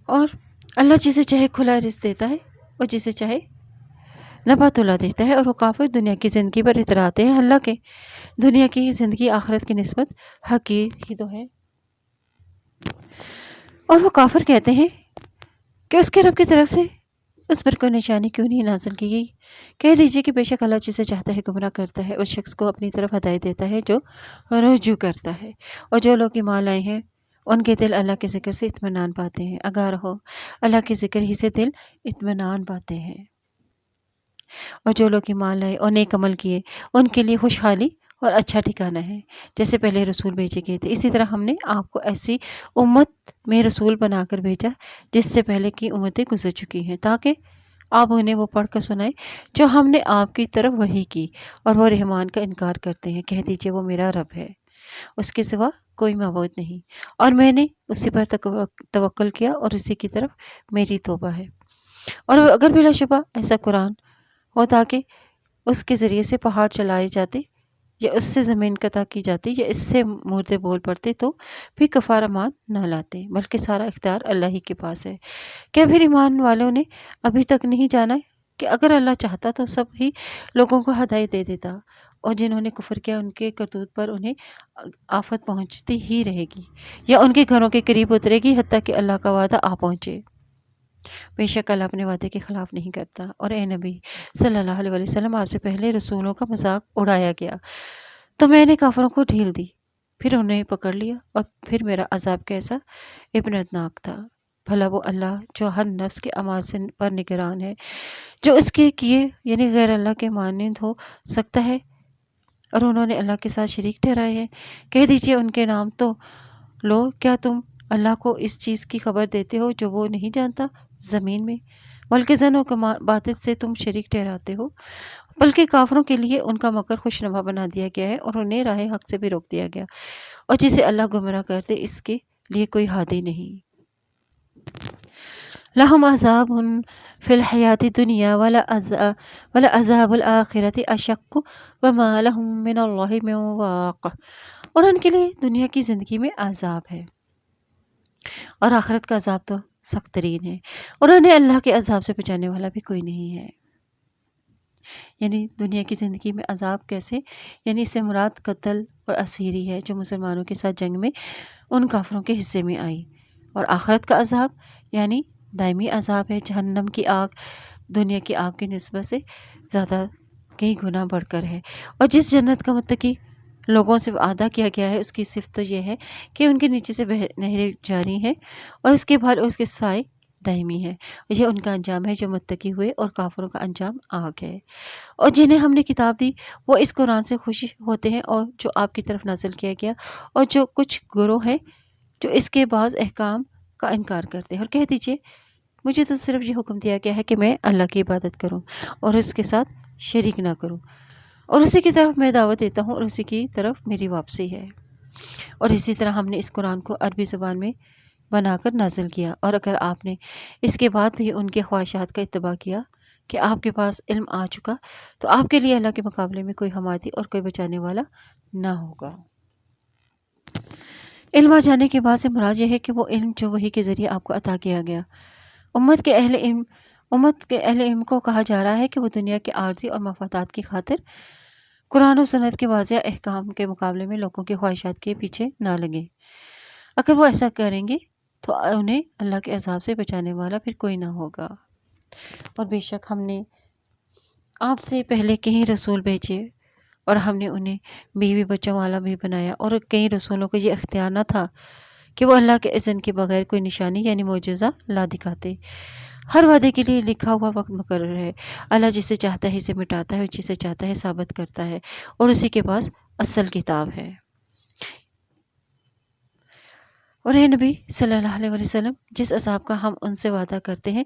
اور اللہ جسے چاہے کھلا رزق دیتا ہے اور جسے چاہے نباتلا دیتا ہے، اور وہ کافر دنیا کی زندگی پر اتراتے ہیں اللہ کے۔ دنیا کی زندگی آخرت کی نسبت حقیر ہی تو ہے، اور وہ کافر کہتے ہیں کہ اس کے رب کی طرف سے اس پر کوئی نشانی کیوں نہیں نازل کی گئی؟ کہہ دیجئے کہ بے شک اللہ جسے چاہتا ہے گمراہ کرتا ہے، اس شخص کو اپنی طرف ہدایت دیتا ہے جو رجوع کرتا ہے، اور جو لوگ ایمان لائے ہیں ان کے دل اللہ کے ذکر سے اطمینان پاتے ہیں۔ آگاہ رہو، اللہ کے ذکر ہی سے دل اطمینان پاتے ہیں، اور جو لوگ ایمان لائے اور نیک عمل کیے ان کے لیے خوشحالی اور اچھا ٹھکانہ ہے، جیسے پہلے رسول بھیجے گئے تھے اسی طرح ہم نے آپ کو ایسی امت میں رسول بنا کر بھیجا جس سے پہلے کی امتیں گزر چکی ہیں، تاکہ آپ انہیں وہ پڑھ کر سنائیں جو ہم نے آپ کی طرف وحی کی، اور وہ رحمان کا انکار کرتے ہیں۔ کہہ دیجئے وہ میرا رب ہے، اس کے سوا کوئی معبود نہیں، اور میں نے اسی پر توکل کیا اور اسی کی طرف میری توبہ ہے۔ اور اگر بلا شبہ ایسا قرآن ہو تاکہ اس کے ذریعے سے پہاڑ چلائے جاتے، یا اس سے زمین قطع کی جاتی، یا اس سے مردے بول پڑتے، تو بھی کفارہ مان نہ لاتے، بلکہ سارا اختیار اللہ ہی کے پاس ہے۔ کیا پھر ایمان والوں نے ابھی تک نہیں جانا کہ اگر اللہ چاہتا تو سب ہی لوگوں کو ہدایت دے دیتا، اور جنہوں نے کفر کیا ان کے کرتوت پر انہیں آفت پہنچتی ہی رہے گی یا ان کے گھروں کے قریب اترے گی حتیٰ کہ اللہ کا وعدہ آ پہنچے۔ بے شک اللہ اپنے وعدے کے خلاف نہیں کرتا۔ اور اے نبی صلی اللہ علیہ وسلم، آپ سے پہلے رسولوں کا مذاق اڑایا گیا تو میں نے کافروں کو ڈھیل دی، پھر انہیں پکڑ لیا، اور پھر میرا عذاب کیسا عبرتناک تھا۔ بھلا وہ اللہ جو ہر نفس کے اعمال سے پر نگران ہے، جو اس کے کیے یعنی غیر اللہ کے مانند ہو سکتا ہے، اور انہوں نے اللہ کے ساتھ شریک ٹھہرائے ہیں۔ کہہ دیجئے ان کے نام تو لو، کیا تم اللہ کو اس چیز کی خبر دیتے ہو جو وہ نہیں جانتا زمین میں، بلکہ زن و باطل سے تم شریک ٹھہراتے ہو، بلکہ کافروں کے لیے ان کا مکر خوشنما بنا دیا گیا ہے، اور انہیں راہ حق سے بھی روک دیا گیا، اور جسے اللہ گمراہ کرتے اس کے لیے کوئی ہادی نہیں۔ لہم عذاب فی الحیات الدنیا ولعذاب الآخرۃ اشق وما لہم من اللہ من واق، اور ان کے لیے دنیا کی زندگی میں عذاب ہے اور آخرت کا عذاب تو سخت ترین ہے، اور انہیں اللہ کے عذاب سے بچانے والا بھی کوئی نہیں ہے۔ یعنی دنیا کی زندگی میں عذاب کیسے، یعنی اس سے مراد قتل اور اسیری ہے جو مسلمانوں کے ساتھ جنگ میں ان کافروں کے حصے میں آئی، اور آخرت کا عذاب یعنی دائمی عذاب ہے۔ جہنم کی آگ دنیا کی آگ کی نسبت سے زیادہ کئی گنا بڑھ کر ہے، اور جس جنت کا متقی لوگوں سے وعدہ کیا گیا ہے اس کی صفت تو یہ ہے کہ ان کے نیچے سے نہریں جاری ہیں، اور اس کے بعد اس کے سائے دائمی ہے۔ یہ ان کا انجام ہے جو متقی ہوئے، اور کافروں کا انجام آگ ہے۔ اور جنہیں ہم نے کتاب دی وہ اس قرآن سے خوش ہوتے ہیں اور جو آپ کی طرف نازل کیا گیا، اور جو کچھ گروہ ہیں جو اس کے بعض احکام کا انکار کرتے ہیں۔ اور کہہ دیجئے مجھے تو صرف یہ حکم دیا گیا ہے کہ میں اللہ کی عبادت کروں اور اس کے ساتھ شریک نہ کروں، اور اسی کی طرف میں دعوت دیتا ہوں، اور اسی کی طرف میری واپسی ہے۔ اور اسی طرح ہم نے اس قرآن کو عربی زبان میں بنا کر نازل کیا، اور اگر آپ نے اس کے بعد بھی ان کے خواہشات کا اتباع کیا کہ آپ کے پاس علم آ چکا، تو آپ کے لیے اللہ کے مقابلے میں کوئی حمایتی اور کوئی بچانے والا نہ ہوگا۔ علم آ جانے کے بعد سے مراد یہ ہے کہ وہ علم جو وحی کے ذریعے آپ کو عطا کیا گیا۔ امت کے اہل علم کو کہا جا رہا ہے کہ وہ دنیا کے عارضی اور مفادات کی خاطر قرآن و سنت کے واضح احکام کے مقابلے میں لوگوں کی خواہشات کے پیچھے نہ لگیں۔ اگر وہ ایسا کریں گے تو انہیں اللہ کے عذاب سے بچانے والا پھر کوئی نہ ہوگا۔ اور بے شک ہم نے آپ سے پہلے کئی رسول بھیجے، اور ہم نے انہیں بیوی بچوں والا بھی بنایا، اور کئی رسولوں کو یہ اختیار نہ تھا کہ وہ اللہ کے اذن کے بغیر کوئی نشانی یعنی معجزہ لا دکھاتے۔ ہر وعدے کے لیے لکھا ہوا وقت مقرر ہے۔ اللہ جسے چاہتا ہے اسے مٹاتا ہے، اور جسے چاہتا ہے ثابت کرتا ہے، اور اسی کے پاس اصل کتاب ہے۔ اور اے نبی صلی اللہ علیہ وسلم، جس عذاب کا ہم ان سے وعدہ کرتے ہیں،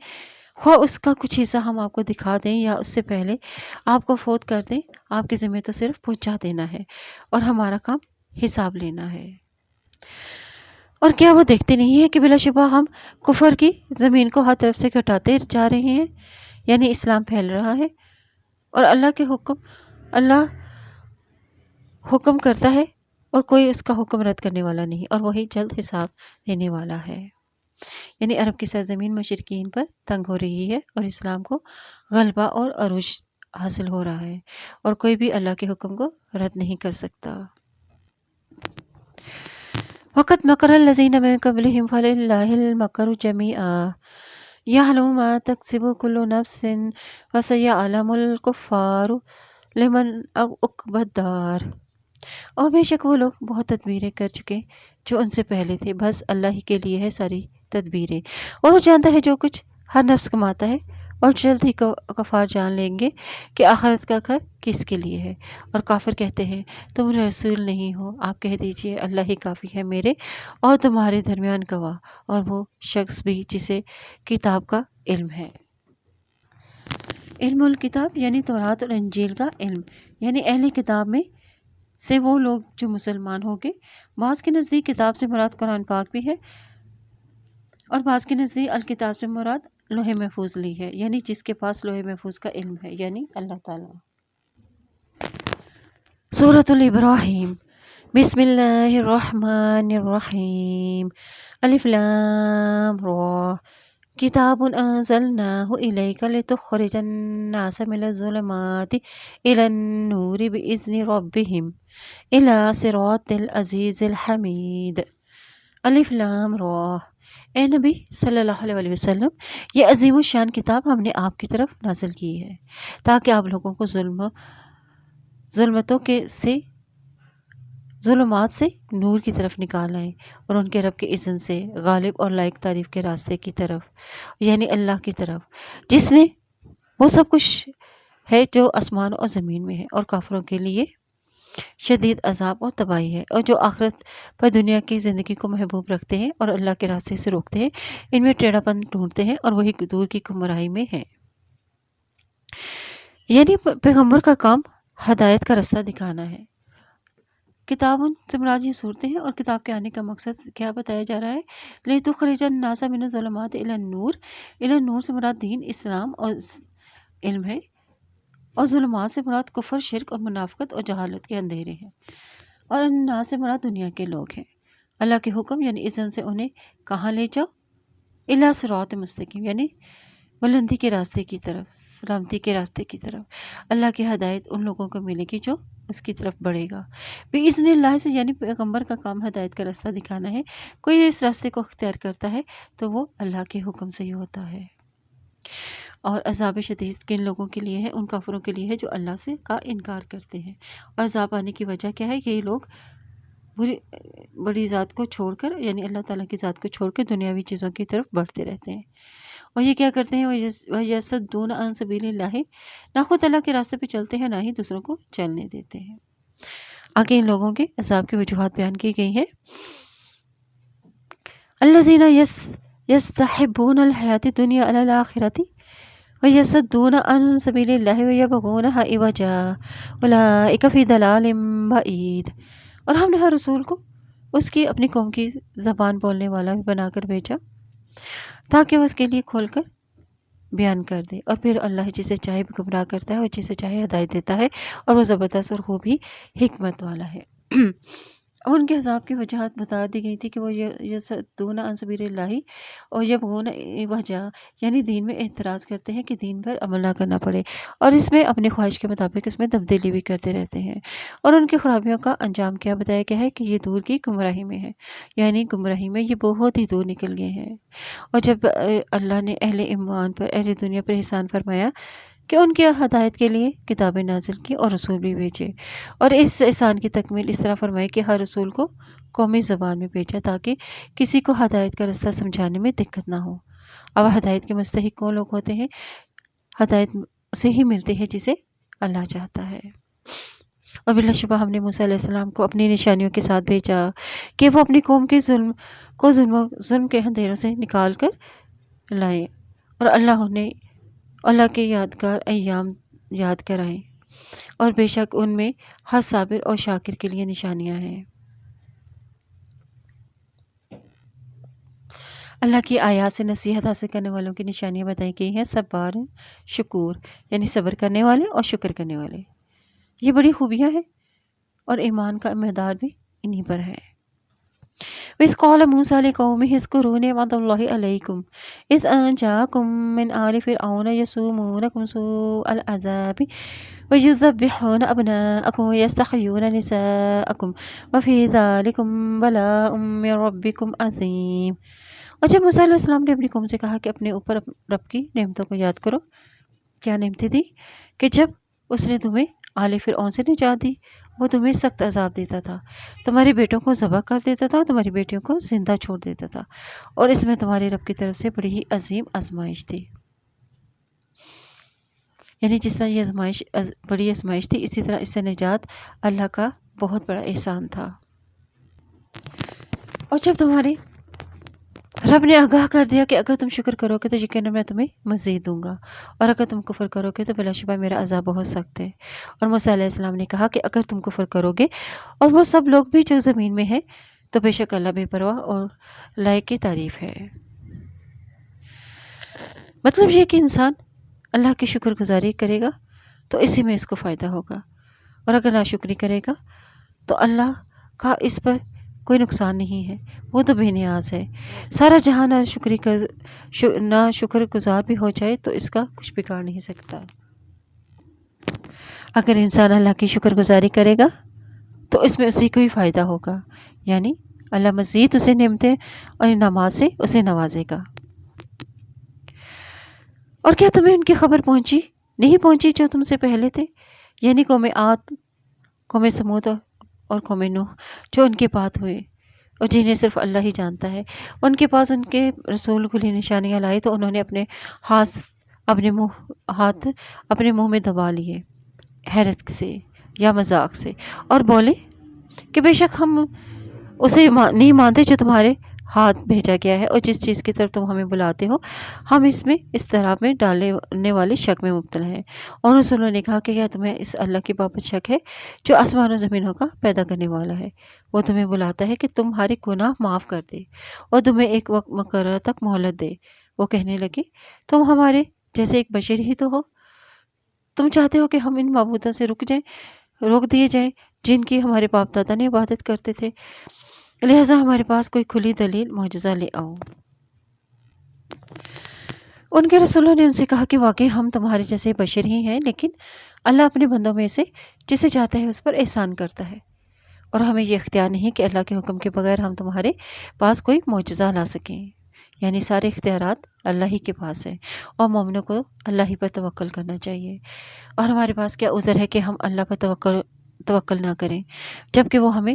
خواہ اس کا کچھ حصہ ہم آپ کو دکھا دیں یا اس سے پہلے آپ کو فوت کر دیں، آپ کے ذمہ تو صرف پہنچا دینا ہے اور ہمارا کام حساب لینا ہے۔ اور کیا وہ دیکھتے نہیں ہیں کہ بلا شبہ ہم کفر کی زمین کو ہر طرف سے گھٹاتے جا رہے ہیں، یعنی اسلام پھیل رہا ہے، اور اللہ حکم کرتا ہے اور کوئی اس کا حکم رد کرنے والا نہیں، اور وہی جلد حساب لینے والا ہے۔ یعنی عرب کی سرزمین مشرکین پر تنگ ہو رہی ہے، اور اسلام کو غلبہ اور عروج حاصل ہو رہا ہے، اور کوئی بھی اللہ کے حکم کو رد نہیں کر سکتا۔ وَقَدْ مَكَرَ الَّذِينَ مِن قَبْلِهِمْ فَلِلَّهِ الْمَكْرُ جَمِيعًا يَعْلَمُ مَا تَكْسِبُ كُلُّ نَفْسٍ وَسَيَعْلَمُ الْكُفَّارُ لِمَنْ عُقْبَى الدَّارِ۔ اور بے شک وہ لوگ بہت تدبیریں کر چکے جو ان سے پہلے تھے، بس اللہ ہی کے لیے ہے ساری تدبیریں، اور وہ جانتا ہے جو کچھ ہر نفس کماتا ہے، اور جلد ہی کفار جان لیں گے کہ آخرت کا گھر کس کے لیے ہے۔ اور کافر کہتے ہیں تم رسول نہیں ہو، آپ کہہ دیجئے اللہ ہی کافی ہے میرے اور تمہارے درمیان گواہ، اور وہ شخص بھی جسے کتاب کا علم ہے۔ علم الکتاب یعنی تورات اور انجیل کا علم، یعنی اہل کتاب میں سے وہ لوگ جو مسلمان ہوں گے۔ بعض کے نزدیک کتاب سے مراد قرآن پاک بھی ہے، اور بعض کے نزدیک الکتاب سے مراد لوح محفوظ لی ہے، یعنی جس کے پاس لوح محفوظ کا علم ہے، یعنی اللہ تعالیٰ۔ سورۃ الابراہیم، بسم اللہ الرحمن الرحیم، الف لام را، کتاب انزلناہ الیک لتخرج الناس من الظلمات الی النور باذن ربہم الی صراط العزیز الحمید۔ الف لام را۔ اے نبی صلی اللہ علیہ وسلم، یہ عظیم الشان کتاب ہم نے آپ کی طرف نازل کی ہے تاکہ آپ لوگوں کو ظلمات سے نور کی طرف نکال آئیں اور ان کے رب کے اذن سے غالب اور لائق تعریف کے راستے کی طرف، یعنی اللہ کی طرف، جس نے وہ سب کچھ ہے جو آسمان اور زمین میں ہے، اور کافروں کے لیے شدید عذاب اور تباہی ہے، اور جو آخرت پر دنیا کی زندگی کو محبوب رکھتے ہیں اور اللہ کے راستے سے روکتے ہیں، ان میں ٹیڑھا پن ڈھونڈتے ہیں اور وہی دور کی گمراہی میں ہیں۔ یعنی پیغمبر کا کام ہدایت کا راستہ دکھانا ہے۔ کتاب سے مراد یہ صورتیں ہیں، اور کتاب کے آنے کا مقصد کیا بتایا جا رہا ہے؟ لِتُخْرِجَ النَّاسَ مِنَ الظُّلُمَاتِ إِلَى النُّورِ۔ إِلَى النُّور سے مراد دین، اسلام اور علم ہے، اور ظلمات سے مراد کفر، شرک اور منافقت اور جہالت کے اندھیرے ہیں، اور الناس سے مراد دنیا کے لوگ ہیں۔ اللہ کے حکم یعنی اذن سے انہیں کہاں لے جاؤ؟ اِلَى صِرَاطٍ مستقیم، یعنی بلندی کے راستے کی طرف، سلامتی کے راستے کی طرف۔ اللہ کی ہدایت ان لوگوں کو ملے گی جو اس کی طرف بڑھے گا۔ بِإِذْنِ اللہ سے یعنی پیغمبر کا کام ہدایت کا راستہ دکھانا ہے۔ کوئی اس راستے کو اختیار کرتا ہے تو وہ اللہ کے حکم سے ہی ہوتا ہے۔ اور عذاب شدید کن لوگوں کے لیے ہے؟ ان کافروں کے لیے ہے جو اللہ سے کا انکار کرتے ہیں۔ اور عذاب آنے کی وجہ کیا ہے؟ یہ لوگ بڑی ذات کو چھوڑ کر، یعنی اللہ تعالیٰ کی ذات کو چھوڑ کے دنیاوی چیزوں کی طرف بڑھتے رہتے ہیں، اور یہ کیا کرتے ہیں؟ وَيَصُدُّونَ عَن سَبِيلِ اللَّهِ، نہ خود اللہ کے راستے پہ چلتے ہیں، نہ ہی دوسروں کو چلنے دیتے ہیں۔ آگے ان لوگوں کے عذاب کی وجوہات بیان کی گئی ہیں۔ الَّذِينَ يَسْتَحِبُّونَ الْحَيَاةَ الدُّنْيَا عَلَى الْآخِرَةِ وَيَصُدُّونَ عَن سَبِيلِ اللَّهِ وَيَبْغُونَهَا عِوَجًا أُولَٰئِكَ فِي ضَلَالٍ بَعِيدٍ۔ اور ہم نے ہر رسول کو اس کی اپنی قوم کی زبان بولنے والا بھی بنا کر بھیجا تاکہ وہ اس کے لیے کھول کر بیان کر دے، اور پھر اللہ جسے چاہے بھی گمراہ کرتا ہے اور جسے چاہے ہدایت دیتا ہے، اور وہ زبردست اور خوب ہی حکمت والا ہے۔ اور ان کے عذاب کی وجہات بتا دی گئی تھی کہ وہ یصدون عن سبیل اللہ اور یبغون عوجا، یعنی دین میں اعتراض کرتے ہیں کہ دین پر عمل نہ کرنا پڑے، اور اس میں اپنی خواہش کے مطابق اس میں تبدیلی بھی کرتے رہتے ہیں۔ اور ان کی خرابیوں کا انجام کیا بتایا گیا ہے کہ یہ دور کی گمراہی میں ہے، یعنی گمراہی میں یہ بہت ہی دور نکل گئے ہیں۔ اور جب اللہ نے اہل ایمان پر، اہل دنیا پر احسان فرمایا کہ ان کی ہدایت کے لیے کتابیں نازل کی اور رسول بھی بھیجے، اور اس احسان کی تکمیل اس طرح فرمائی کہ ہر رسول کو قومی زبان میں بھیجا تاکہ کسی کو ہدایت کا راستہ سمجھانے میں دقت نہ ہو۔ اب ہدایت کے مستحق کون لوگ ہوتے ہیں؟ ہدایت سے ہی ملتی ہے جسے اللہ چاہتا ہے۔ اور بلا شبہ ہم نے موسیٰ علیہ السلام کو اپنی نشانیوں کے ساتھ بھیجا کہ وہ اپنی قوم کے ظلم کے اندھیروں سے نکال کر لائیں، اور اللہ کے یادگار ایام یاد کرائیں، اور بے شک ان میں ہر صابر اور شاکر کے لیے نشانیاں ہیں۔ اللہ کی آیات سے نصیحت حاصل کرنے والوں کی نشانیاں بتائی گئی ہیں۔ صبار، شکور، یعنی صبر کرنے والے اور شکر کرنے والے، یہ بڑی خوبیاں ہیں، اور ایمان کا مدار بھی انہی پر ہے۔ وَإِذْ قَالَ مُوسَىٰ لِقَوْمِهِ اذْكُرُوا نِعْمَتَ اللَّهِ عَلَيْكُمْ إِذْ أَنجَاكُم مِّنْ آلِ فِرْعَوْنَ يَسُومُونَكُمْ سُوءَ الْعَذَابِ وَيُذَبِّحُونَ أَبْنَاءَكُمْ وَيَسْتَحْيُونَ نِسَاءَكُمْ وَفِي ذَٰلِكُمْ بَلَاءٌ مِّن رَّبِّكُمْ عَظِيمٌ۔ اور جب موسیٰ علیہ السلام نے اپنی قوم سے کہا کہ اپنے اوپر رب کی نعمتوں کو یاد کرو، کیا نعمتیں دی؟ کہ جب اس نے تمہیں آل فرعون سے نجات دی، وہ تمہیں سخت عذاب دیتا تھا، تمہارے بیٹوں کو ذبح کر دیتا تھا، تمہاری بیٹیوں کو زندہ چھوڑ دیتا تھا، اور اس میں تمہارے رب کی طرف سے بڑی ہی عظیم آزمائش تھی۔ یعنی جس طرح یہ آزمائش بڑی آزمائش تھی، اسی طرح اس سے نجات اللہ کا بہت بڑا احسان تھا۔ اور جب تمہارے رب نے آگاہ کر دیا کہ اگر تم شکر کرو گے تو یقیناً میں تمہیں مزید دوں گا، اور اگر تم کفر کرو گے تو بلا شبہ میرا عذاب بہت سخت ہے۔ اور موسیٰ علیہ السلام نے کہا کہ اگر تم کفر کرو گے اور وہ سب لوگ بھی جو زمین میں ہیں تو بے شک اللہ بے پرواہ اور لائق کی تعریف ہے۔ مطلب یہ کہ انسان اللہ کی شکر گزاری کرے گا تو اسی میں اس کو فائدہ ہوگا، اور اگر ناشکری کرے گا تو اللہ کا اس پر کوئی نقصان نہیں ہے، وہ تو بے نیاز ہے۔ سارا جہاں نہ شکر گزار بھی ہو جائے تو اس کا کچھ بگاڑ نہیں سکتا۔ اگر انسان اللہ کی شکر گزاری کرے گا تو اس میں اسی کو ہی فائدہ ہوگا، یعنی اللہ مزید اسے نعمتیں اور انعامات سے اسے نوازے گا۔ اور کیا تمہیں ان کی خبر پہنچی؟ نہیں پہنچی جو تم سے پہلے تھے، یعنی قوم عاد، قوم سمود اور قوم نوح، جو ان کے بعد ہوئے اور جنہیں صرف اللہ ہی جانتا ہے۔ ان کے پاس ان کے رسول کھلی نشانیاں لائے تو انہوں نے اپنے ہاتھ اپنے منہ میں دبا لیے حیرت سے یا مذاق سے، اور بولے کہ بے شک ہم اسے نہیں مانتے جو تمہارے ہاتھ بھیجا گیا ہے، اور جس چیز کی طرف تم ہمیں بلاتے ہو ہم اس میں اس طرح میں ڈالنے والے شک میں مبتلا ہیں۔ اور رسولوں نے کہا کہ کیا تمہیں اس اللہ کی بابت شک ہے جو آسمان و زمینوں کا پیدا کرنے والا ہے؟ وہ تمہیں بلاتا ہے کہ تمہارے گناہ معاف کر دے اور تمہیں ایک وقت مقررہ تک مہلت دے۔ وہ کہنے لگے تم ہمارے جیسے ایک بشر ہی تو ہو، تم چاہتے ہو کہ ہم ان معبودوں سے روک دیے جائیں جن کی ہمارے باپ دادا نے عبادت کرتے تھے، لہٰذا ہمارے پاس کوئی کھلی دلیل معجزہ لے آؤ۔ ان کے رسولوں نے ان سے کہا کہ واقعی ہم تمہارے جیسے بشر ہی ہیں، لیکن اللہ اپنے بندوں میں سے جسے چاہتا ہے اس پر احسان کرتا ہے، اور ہمیں یہ اختیار نہیں کہ اللہ کے حکم کے بغیر ہم تمہارے پاس کوئی معجزہ لا سکیں۔ یعنی سارے اختیارات اللہ ہی کے پاس ہیں، اور مومنوں کو اللہ ہی پر توکل کرنا چاہیے۔ اور ہمارے پاس کیا عذر ہے کہ ہم اللہ پر توکل نہ کریں جبکہ وہ ہمیں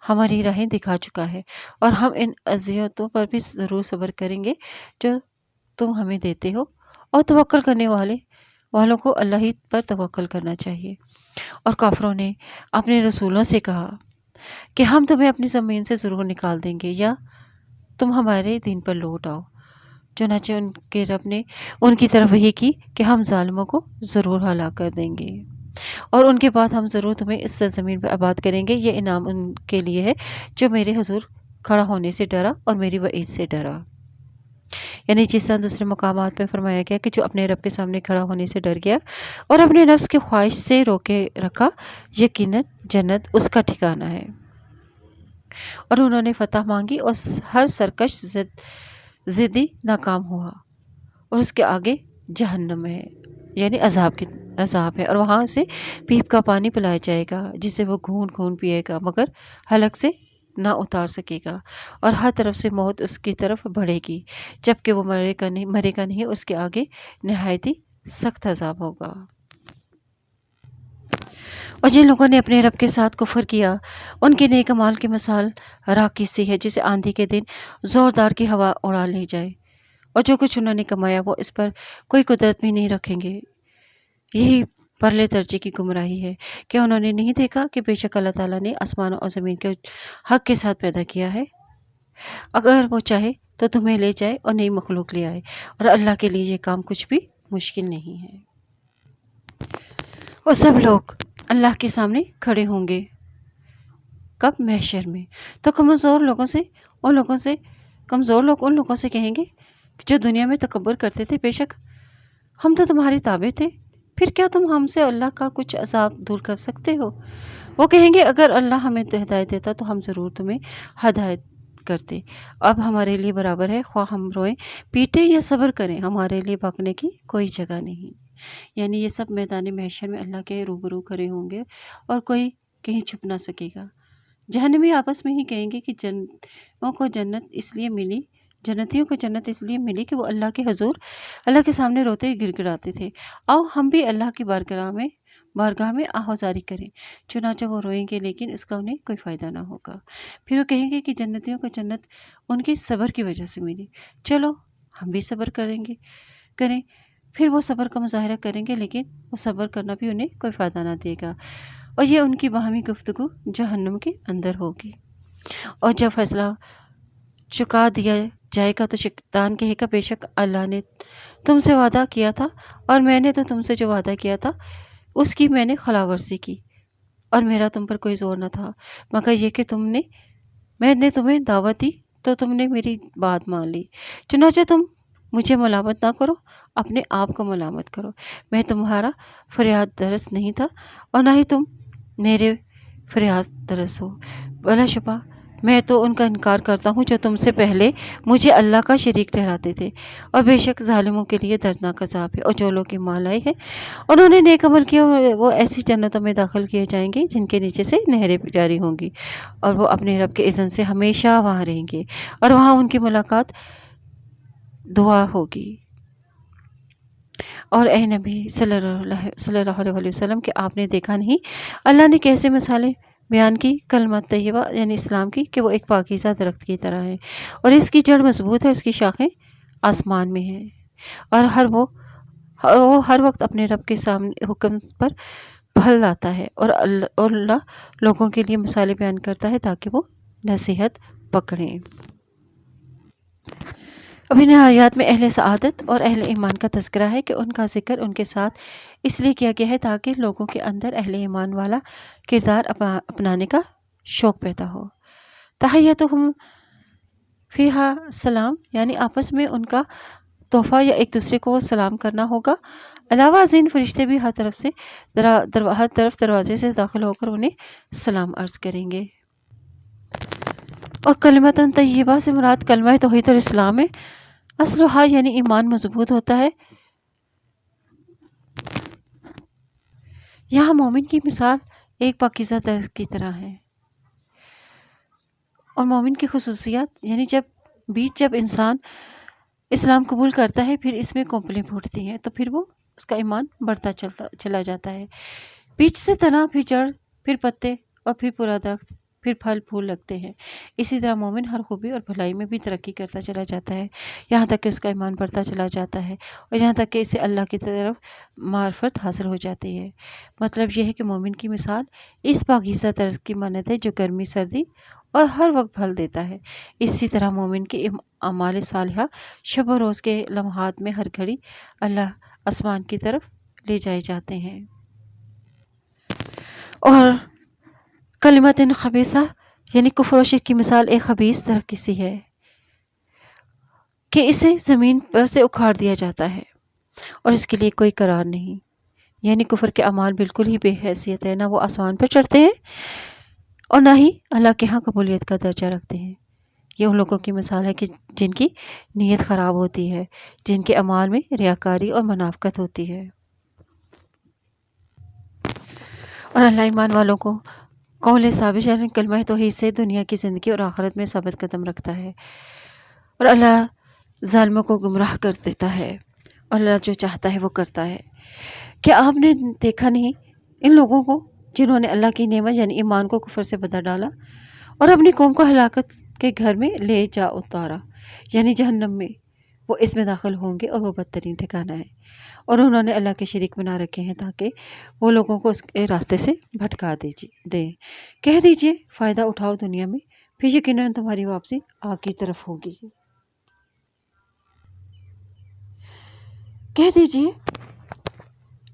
ہماری راہیں دکھا چکا ہے، اور ہم ان اذیتوں پر بھی ضرور صبر کریں گے جو تم ہمیں دیتے ہو۔ اور توکل کرنے والوں کو اللہ ہی پر توکل کرنا چاہیے۔ اور کافروں نے اپنے رسولوں سے کہا کہ ہم تمہیں اپنی زمین سے ضرور نکال دیں گے یا تم ہمارے دین پر لوٹ آؤ۔ چنانچہ ان کے رب نے ان کی طرف وحی کی کہ ہم ظالموں کو ضرور ہلاک کر دیں گے، اور ان کے بعد ہم ضرور تمہیں اس سرزمین پہ آباد کریں گے۔ یہ انعام ان کے لیے ہے جو میرے حضور کھڑا ہونے سے ڈرا اور میری وعید سے ڈرا۔ یعنی جس طرح دوسرے مقامات میں فرمایا گیا کہ جو اپنے رب کے سامنے کھڑا ہونے سے ڈر گیا اور اپنے نفس کی خواہش سے روکے رکھا، یقیناً جنت اس کا ٹھکانہ ہے۔ اور انہوں نے فتح مانگی اور ہر سرکش ضدی ناکام ہوا، اور اس کے آگے جہنم ہے، یعنی عذاب ہے، اور وہاں سے پیپ کا پانی پلایا جائے گا جسے وہ گھونٹ گھونٹ پیے گا مگر حلق سے نہ اتار سکے گا، اور ہر طرف سے موت اس کی طرف بڑھے گی جبکہ وہ مرے گا نہیں، اس کے آگے نہایت ہی سخت عذاب ہوگا۔ اور جن لوگوں نے اپنے رب کے ساتھ کفر کیا ان کے نیک اعمال کی مثال راکھ کی سی ہے جسے آندھی کے دن زوردار کی ہوا اڑا لے جائے، اور جو کچھ انہوں نے کمایا وہ اس پر کوئی قدرت بھی نہیں رکھیں گے۔ یہی پرلے درجے کی گمراہی ہے کہ انہوں نے نہیں دیکھا کہ بے شک اللہ تعالیٰ نے آسمان اور زمین کے حق کے ساتھ پیدا کیا ہے، اگر وہ چاہے تو تمہیں لے جائے اور نئی مخلوق لے آئے، اور اللہ کے لیے یہ کام کچھ بھی مشکل نہیں ہے۔ اور سب لوگ اللہ کے سامنے کھڑے ہوں گے، کب؟ محشر میں۔ تو کمزور لوگ ان لوگوں سے کہیں گے جو دنیا میں تکبر کرتے تھے، بے شک ہم تو تمہارے تابع تھے، پھر کیا تم ہم سے اللہ کا کچھ عذاب دور کر سکتے ہو؟ وہ کہیں گے اگر اللہ ہمیں ہدایت دیتا تو ہم ضرور تمہیں ہدایت کرتے۔ اب ہمارے لیے برابر ہے خواہ ہم روئیں پیٹیں یا صبر کریں، ہمارے لیے بھاگنے کی کوئی جگہ نہیں۔ یعنی یہ سب میدان محشر میں اللہ کے روبرو کھڑے ہوں گے اور کوئی کہیں چھپ نہ سکے گا۔ جہنمی آپس میں ہی کہیں گے کہ جنتیوں کو جنت اس لیے ملی کہ وہ اللہ کے حضور، اللہ کے سامنے روتے گڑ گڑاتے تھے، آؤ ہم بھی اللہ کی بارگاہ میں آہوازاری کریں۔ چنانچہ وہ روئیں گے لیکن اس کا انہیں کوئی فائدہ نہ ہوگا۔ پھر وہ کہیں گے کہ جنتیوں کو جنت ان کے صبر کی وجہ سے ملی، چلو ہم بھی صبر کریں۔ پھر وہ صبر کا مظاہرہ کریں گے لیکن وہ صبر کرنا بھی انہیں کوئی فائدہ نہ دے گا، اور یہ ان کی باہمی گفتگو جہنم کے اندر ہوگی۔ اور جب فیصلہ چکا دیا جائے گا تو شیطان کہے گا بے شک اللہ نے تم سے وعدہ کیا تھا اور میں نے تو تم سے جو وعدہ کیا تھا اس کی میں نے خلاف ورزی کی، اور میرا تم پر کوئی زور نہ تھا مگر یہ کہ میں نے تمہیں دعوت دی تو تم نے میری بات مان لی۔ چنانچہ تم مجھے ملامت نہ کرو، اپنے آپ کو ملامت کرو، میں تمہارا فریاد رس نہیں تھا اور نہ ہی تم میرے فریاد رس ہو، بلا شبہ میں تو ان کا انکار کرتا ہوں جو تم سے پہلے مجھے اللہ کا شریک ٹھہراتے تھے، اور بے شک ظالموں کے لیے دردناک عذاب ہے۔ اور جو لوگ ایمان لائے ہیں انہوں نے نیک عمل کیا، وہ ایسی جنتوں میں داخل کیے جائیں گے جن کے نیچے سے نہریں جاری ہوں گی، اور وہ اپنے رب کے اذن سے ہمیشہ وہاں رہیں گے، اور وہاں ان کی ملاقات دعا ہوگی۔ اور اے نبی صلی اللہ علیہ وسلم کہ آپ نے دیکھا نہیں اللہ نے کیسے مثالیں بیان کی کلمہ طیبہ یعنی اسلام کی، کہ وہ ایک پاکیزہ درخت کی طرح ہے، اور اس کی جڑ مضبوط ہے، اس کی شاخیں آسمان میں ہیں، اور وہ ہر وقت اپنے رب کے سامنے حکم پر پھل لاتا ہے، اور اللہ لوگوں کے لیے مثالیں بیان کرتا ہے تاکہ وہ نصیحت پکڑیں۔ اب ان آیات میں اہل سعادت اور اہل ایمان کا تذکرہ ہے کہ ان کا ذکر ان کے ساتھ اس لیے کیا گیا ہے تاکہ لوگوں کے اندر اہل ایمان والا کردار اپنانے کا شوق پیدا ہو۔ تحیتہم فیہا سلام، یعنی آپس میں ان کا تحفہ یا ایک دوسرے کو سلام کرنا ہوگا۔ علاوہ ازیں فرشتے بھی ہر طرف دروازے سے داخل ہو کر انہیں سلام عرض کریں گے۔ اور کلمۃ طیبہ سے مراد کلمہ توحید اور اسلام ہے۔ اصلحہ یعنی ایمان مضبوط ہوتا ہے۔ یہاں مومن کی مثال ایک پاکیزہ درخت کی طرح ہے، اور مومن کی خصوصیات یعنی جب انسان اسلام قبول کرتا ہے پھر اس میں کونپلیں پھوٹتی ہیں تو پھر وہ اس کا ایمان بڑھتا چلا جاتا ہے۔ بیج سے تنا، پھر جڑ، پھر پتے، اور پھر پورا درخت، پھر پھل پھول لگتے ہیں۔ اسی طرح مومن ہر خوبی اور بھلائی میں بھی ترقی کرتا چلا جاتا ہے، یہاں تک کہ اس کا ایمان بڑھتا چلا جاتا ہے، اور یہاں تک کہ اسے اللہ کی طرف معرفت حاصل ہو جاتی ہے۔ مطلب یہ ہے کہ مومن کی مثال اس پاکیزہ درخت کی مانند ہے جو گرمی سردی اور ہر وقت پھل دیتا ہے۔ اسی طرح مومن کے اعمال صالحہ شب و روز کے لمحات میں ہر گھڑی اللہ آسمان کی طرف لے جائے جاتے ہیں۔ اور کلمۃ خبیثہ یعنی کفر و شرک کی مثال ایک خبیث درخت کی سی ہے کہ اسے زمین پر سے اکھاڑ دیا جاتا ہے اور اس کے لیے کوئی قرار نہیں، یعنی کفر کے اعمال بالکل ہی بے حیثیت ہے، نہ وہ آسمان پر چڑھتے ہیں اور نہ ہی اللہ کے ہاں قبولیت کا درجہ رکھتے ہیں۔ یہ ان لوگوں کی مثال ہے کہ جن کی نیت خراب ہوتی ہے، جن کے اعمال میں ریاکاری اور منافقت ہوتی ہے۔ اور اللہ ایمان والوں کو قول ثابت یعنی کلمہ توحید سے دنیا کی زندگی اور آخرت میں ثابت قدم رکھتا ہے، اور اللہ ظالموں کو گمراہ کر دیتا ہے، اور اللہ جو چاہتا ہے وہ کرتا ہے۔ کیا آپ نے دیکھا نہیں ان لوگوں کو جنہوں نے اللہ کی نعمت یعنی ایمان کو کفر سے بدل ڈالا اور اپنی قوم کو ہلاکت کے گھر میں لے جا اتارا، یعنی جہنم میں وہ اس میں داخل ہوں گے اور وہ بدترین ٹھکانہ ہے، اور انہوں نے اللہ کے شریک بنا رکھے ہیں تاکہ وہ لوگوں کو اس کے راستے سے بھٹکا دیں۔ کہہ دیجئے فائدہ اٹھاؤ دنیا میں، پھر یقیناً تمہاری واپسی آگ کی طرف ہوگی۔ کہہ دیجئے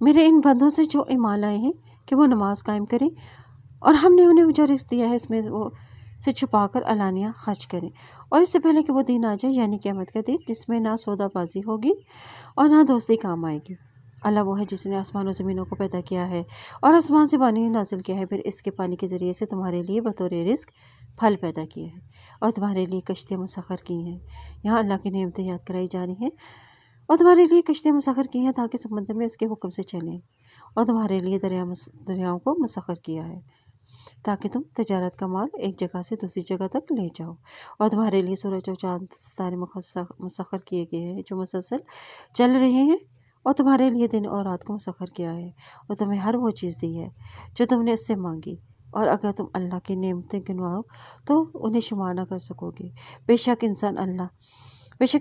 میرے ان بندوں سے جو ایمان لائے ہیں کہ وہ نماز قائم کریں، اور ہم نے انہیں جو رزق دیا ہے اس میں وہ سے چھپا کر علانیہ خرچ کریں، اور اس سے پہلے کہ وہ دن آ جائے یعنی قیامت کا دن جس میں نہ سودا بازی ہوگی اور نہ دوستی کام آئے گی۔ اللہ وہ ہے جس نے آسمان و زمینوں کو پیدا کیا ہے اور آسمان سے پانی نازل کیا ہے، پھر اس کے پانی کے ذریعے سے تمہارے لیے بطور رزق پھل پیدا کیے ہیں اور تمہارے لیے کشتیاں مسخر کی ہیں۔ یہاں اللہ کی نعمتیں یاد کرائی جا رہی ہیں، اور تمہارے لیے کشتیاں مسخر کی ہیں تاکہ سمندر میں اس کے حکم سے چلیں، اور تمہارے لیے دریاؤں کو مسخر کیا ہے تاکہ تم تجارت کا مال ایک جگہ سے دوسری جگہ تک لے جاؤ، اور تمہارے لیے سورج اور چاند ستارے مسخر کیے گئے ہیں جو مسلسل چل رہے ہیں، اور تمہارے لیے دن اور رات کو مسخر کیا ہے، اور تمہیں ہر وہ چیز دی ہے جو تم نے اس سے مانگی، اور اگر تم اللہ کی نعمتیں گنواؤ تو انہیں شمار نہ کر سکو گے۔ بے شک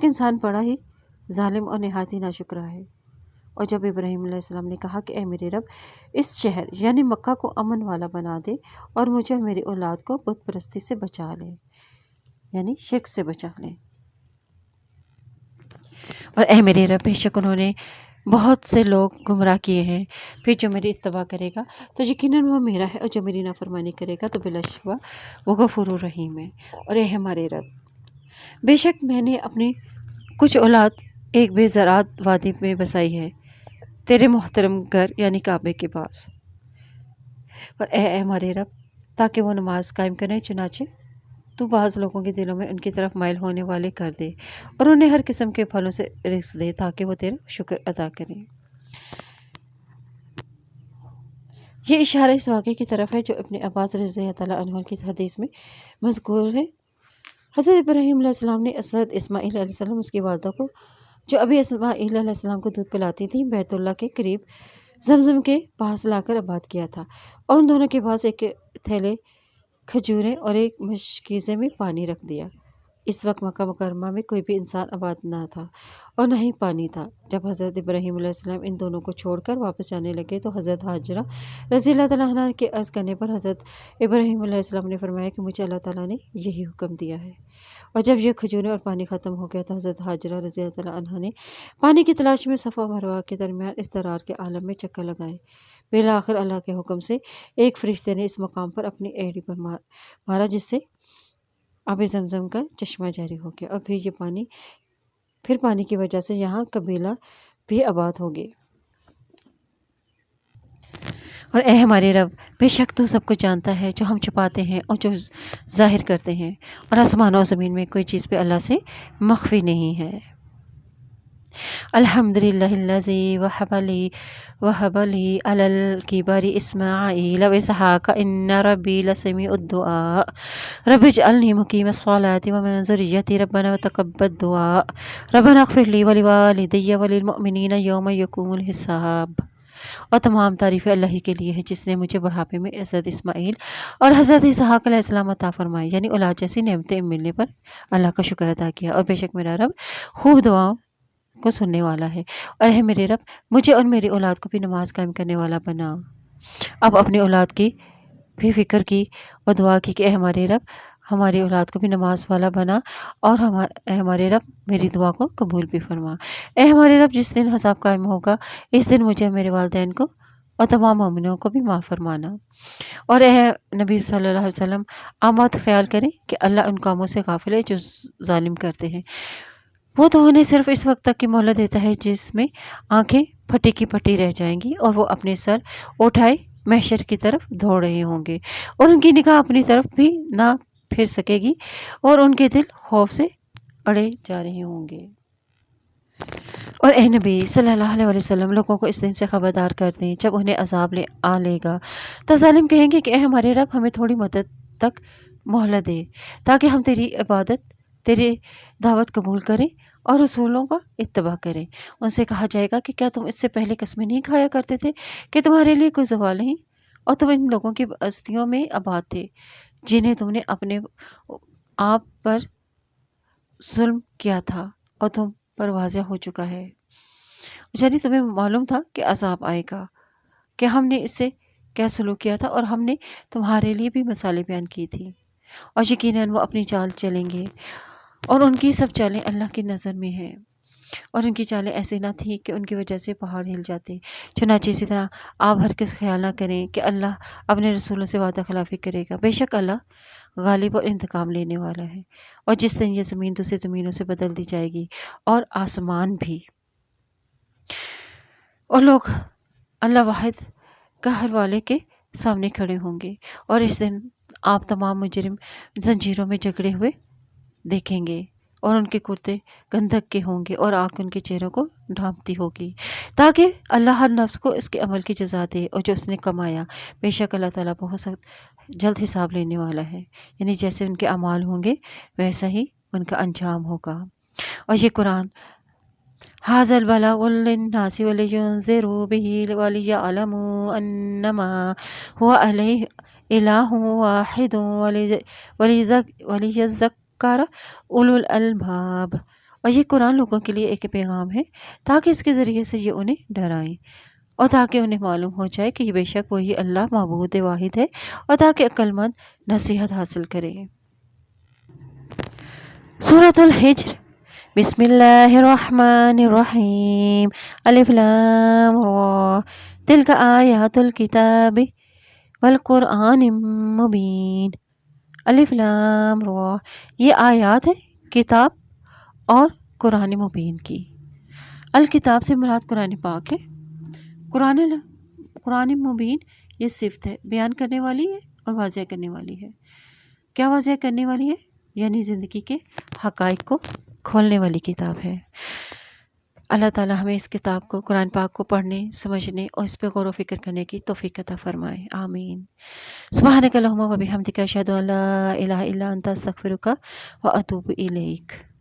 انسان بڑا ہی ظالم اور نہایت ہی ناشکرا ہے۔ اور جب ابراہیم علیہ السلام نے کہا کہ اے میرے رب اس شہر یعنی مکہ کو امن والا بنا دے اور مجھے اور میری اولاد کو بت پرستی سے بچا لے، یعنی شرک سے بچا لے، اور اے میرے رب بے شک انہوں نے بہت سے لوگ گمراہ کیے ہیں، پھر جو میری اتباع کرے گا تو یقیناً وہ میرا ہے، اور جو میری نافرمانی کرے گا تو بلا شبہ وہ غفور الرحیم ہے۔ اور اے ہمارے رب بے شک میں نے اپنی کچھ اولاد ایک بے زراعت وادی میں بسائی ہے تیرے محترم گھر یعنی کعبے کے پاس، اور اے ہمارے رب تاکہ وہ نماز قائم کریں، چنانچہ تو بعض لوگوں کے دلوں میں ان کی طرف مائل ہونے والے کر دے اور انہیں ہر قسم کے پھلوں سے رزق دے تاکہ وہ تیرا شکر ادا کریں۔ یہ اشارہ اس واقعے کی طرف ہے جو ابن عباس رضی اللہ تعالیٰ عنہ کی حدیث میں مذکور ہے۔ حضرت ابراہیم علیہ السلام نے حضرت اسماعیل علیہ السلام اس کی والدہ کو، جو ابھی اسماعیل علیہ السلام کو دودھ پلاتی تھی، بیت اللہ کے قریب زمزم کے پاس لا کر آباد کیا تھا، اور ان دونوں کے پاس ایک تھیلے کھجوریں اور ایک مشکیزے میں پانی رکھ دیا۔ اس وقت مکہ مکرمہ میں کوئی بھی انسان آباد نہ تھا اور نہ ہی پانی تھا۔ جب حضرت ابراہیم علیہ السلام ان دونوں کو چھوڑ کر واپس جانے لگے تو حضرت حاجرہ رضی اللہ تعالیٰ عنہ کے عرض کرنے پر حضرت ابراہیم علیہ السلام نے فرمایا کہ مجھے اللہ تعالیٰ نے یہی حکم دیا ہے۔ اور جب یہ کھجوریں اور پانی ختم ہو گیا تو حضرت حاجرہ رضی اللہ تعالیٰ عنہ نے پانی کی تلاش میں صفا و مروہ کے درمیان اضطرار کے عالم میں چکر لگائے۔ بالآخر اللہ کے حکم سے ایک فرشتے نے اس مقام پر اپنی ایڑی پر مارا، جس سے آب زمزم کا چشمہ جاری ہو گیا، اور پھر پانی کی وجہ سے یہاں قبیلہ بھی آباد ہو گئے۔ اور اے ہمارے رب، بے شک تو سب کچھ جانتا ہے، جو ہم چھپاتے ہیں اور جو ظاہر کرتے ہیں، اور آسمان اور زمین میں کوئی چیز پہ اللہ سے مخفی نہیں ہے۔ الحمدللہ الذی وہب لی علی الکبر اسماعیل واسحاق ان ربی لسمیع الدعاء رب اجعلنی مقیم الصلاۃ ومن ذریتی ربنا وتقبل دعاء ربنا اغفر لی ولوالدی وللمؤمنین یوم یقوم الحساب۔ اور تمام تعریفیں اللہ ہی کے لیے ہے جس نے مجھے بڑھاپے میں حضرت اسماعیل اور حضرت اسحاق علیہ السلام عطا فرمائی، یعنی اولاد جیسی نعمتیں ملنے پر اللہ کا شکر ادا کیا۔ اور بے شک میرا رب خوب دعاؤں کو سننے والا ہے، اور اے میرے رب، مجھے اور میری اولاد کو بھی نماز قائم کرنے والا بنا۔ اب اپنی اولاد کی بھی فکر کی اور دعا کی کہ اے ہمارے رب، ہماری اولاد کو بھی نماز والا بنا، اور اے ہمارے رب میری دعا کو قبول بھی فرما۔ اے ہمارے رب، جس دن حساب قائم ہوگا اس دن مجھے میرے والدین کو اور تمام مومنوں کو بھی معاف فرمانا۔ اور اے نبی صلی اللہ علیہ وسلم، آمد خیال کریں کہ اللہ ان کاموں سے غافل ہے جو ظالم کرتے ہیں۔ وہ تو انہیں صرف اس وقت تک کی مہلت دیتا ہے جس میں آنکھیں پھٹی کی پھٹی رہ جائیں گی اور وہ اپنے سر اٹھائے محشر کی طرف دوڑ رہے ہوں گے، اور ان کی نگاہ اپنی طرف بھی نہ پھر سکے گی، اور ان کے دل خوف سے اڑے جا رہے ہوں گے۔ اور اے نبی صلی اللہ علیہ وسلم، لوگوں کو اس دن سے خبردار کر دیں جب انہیں عذاب لے گا تو ظالم کہیں گے کہ اے ہمارے رب، ہمیں تھوڑی مدت تک مہلت دے تاکہ ہم تیری عبادت، تیری دعوت قبول کریں اور رسولوں کا اتباع کریں۔ ان سے کہا جائے گا کہ کیا تم اس سے پہلے قسمیں نہیں کھایا کرتے تھے کہ تمہارے لیے کوئی زوال نہیں، اور تم ان لوگوں کی بستیوں میں آباد تھے جنہیں تم نے اپنے آپ پر ظلم کیا تھا اور تم پر واضح ہو چکا ہے، یعنی تمہیں معلوم تھا کہ عذاب آئے گا، کہ ہم نے اس سے کیا سلوک کیا تھا، اور ہم نے تمہارے لیے بھی مثالیں بیان کی تھی، اور یقیناً وہ اپنی چال چلیں گے اور ان کی سب چالیں اللہ کی نظر میں ہیں، اور ان کی چالیں ایسی نہ تھیں کہ ان کی وجہ سے پہاڑ ہل جاتے۔ چنانچہ اسی طرح آپ ہرگز خیال نہ کریں کہ اللہ اپنے رسولوں سے وعدہ خلافی کرے گا، بے شک اللہ غالب اور انتقام لینے والا ہے۔ اور جس دن یہ زمین دوسری زمینوں سے بدل دی جائے گی اور آسمان بھی، اور لوگ اللہ واحد قہر والے کے سامنے کھڑے ہوں گے، اور اس دن آپ تمام مجرم زنجیروں میں جکڑے ہوئے دیکھیں گے، اور ان کے کرتے گندھک کے ہوں گے اور آگ ان کے چہروں کو ڈھانپتی ہوگی، تاکہ اللہ ہر نفس کو اس کے عمل کی جزا دے اور جو اس نے کمایا۔ بے شک اللہ تعالیٰ بہت سخت جلد حساب لینے والا ہے، یعنی جیسے ان کے اعمال ہوں گے ویسا ہی ان کا انجام ہوگا۔ اور یہ قرآن ھذا البلاغ للناس ولینذروا به وليعلموا انما هو الہ واحد ولیذکر اولو الالباب۔ اور یہ قرآن لوگوں کے لیے ایک پیغام ہے تاکہ اس کے ذریعے سے یہ انہیں ڈرائیں، اور تاکہ انہیں معلوم ہو جائے کہ بے شک وہی اللہ معبود واحد ہے، اور تاکہ عقل مند نصیحت حاصل کرے۔ سورۃ الحجر، بسم اللہ الرحمن الرحیم، الف لام را، تلک آیات الکتاب والقرآن مبین۔ الف لام را، یہ آیات ہے کتاب اور قرآن مبین کی۔ الکتاب سے مراد قرآن پاک ہے، قرآن مبین یہ صفت ہے، بیان کرنے والی ہے اور واضح کرنے والی ہے۔ کیا واضح کرنے والی ہے؟ یعنی زندگی کے حقائق کو کھولنے والی کتاب ہے۔ اللہ تعالیٰ ہمیں اس کتاب کو، قرآن پاک کو پڑھنے، سمجھنے اور اس پہ غور و فکر کرنے کی توفیق عطا فرمائے، آمین۔ سبحانک اللہم و بحمدک، اشہد ان لا الہ الا انت، استغفرک و اتوب الیک۔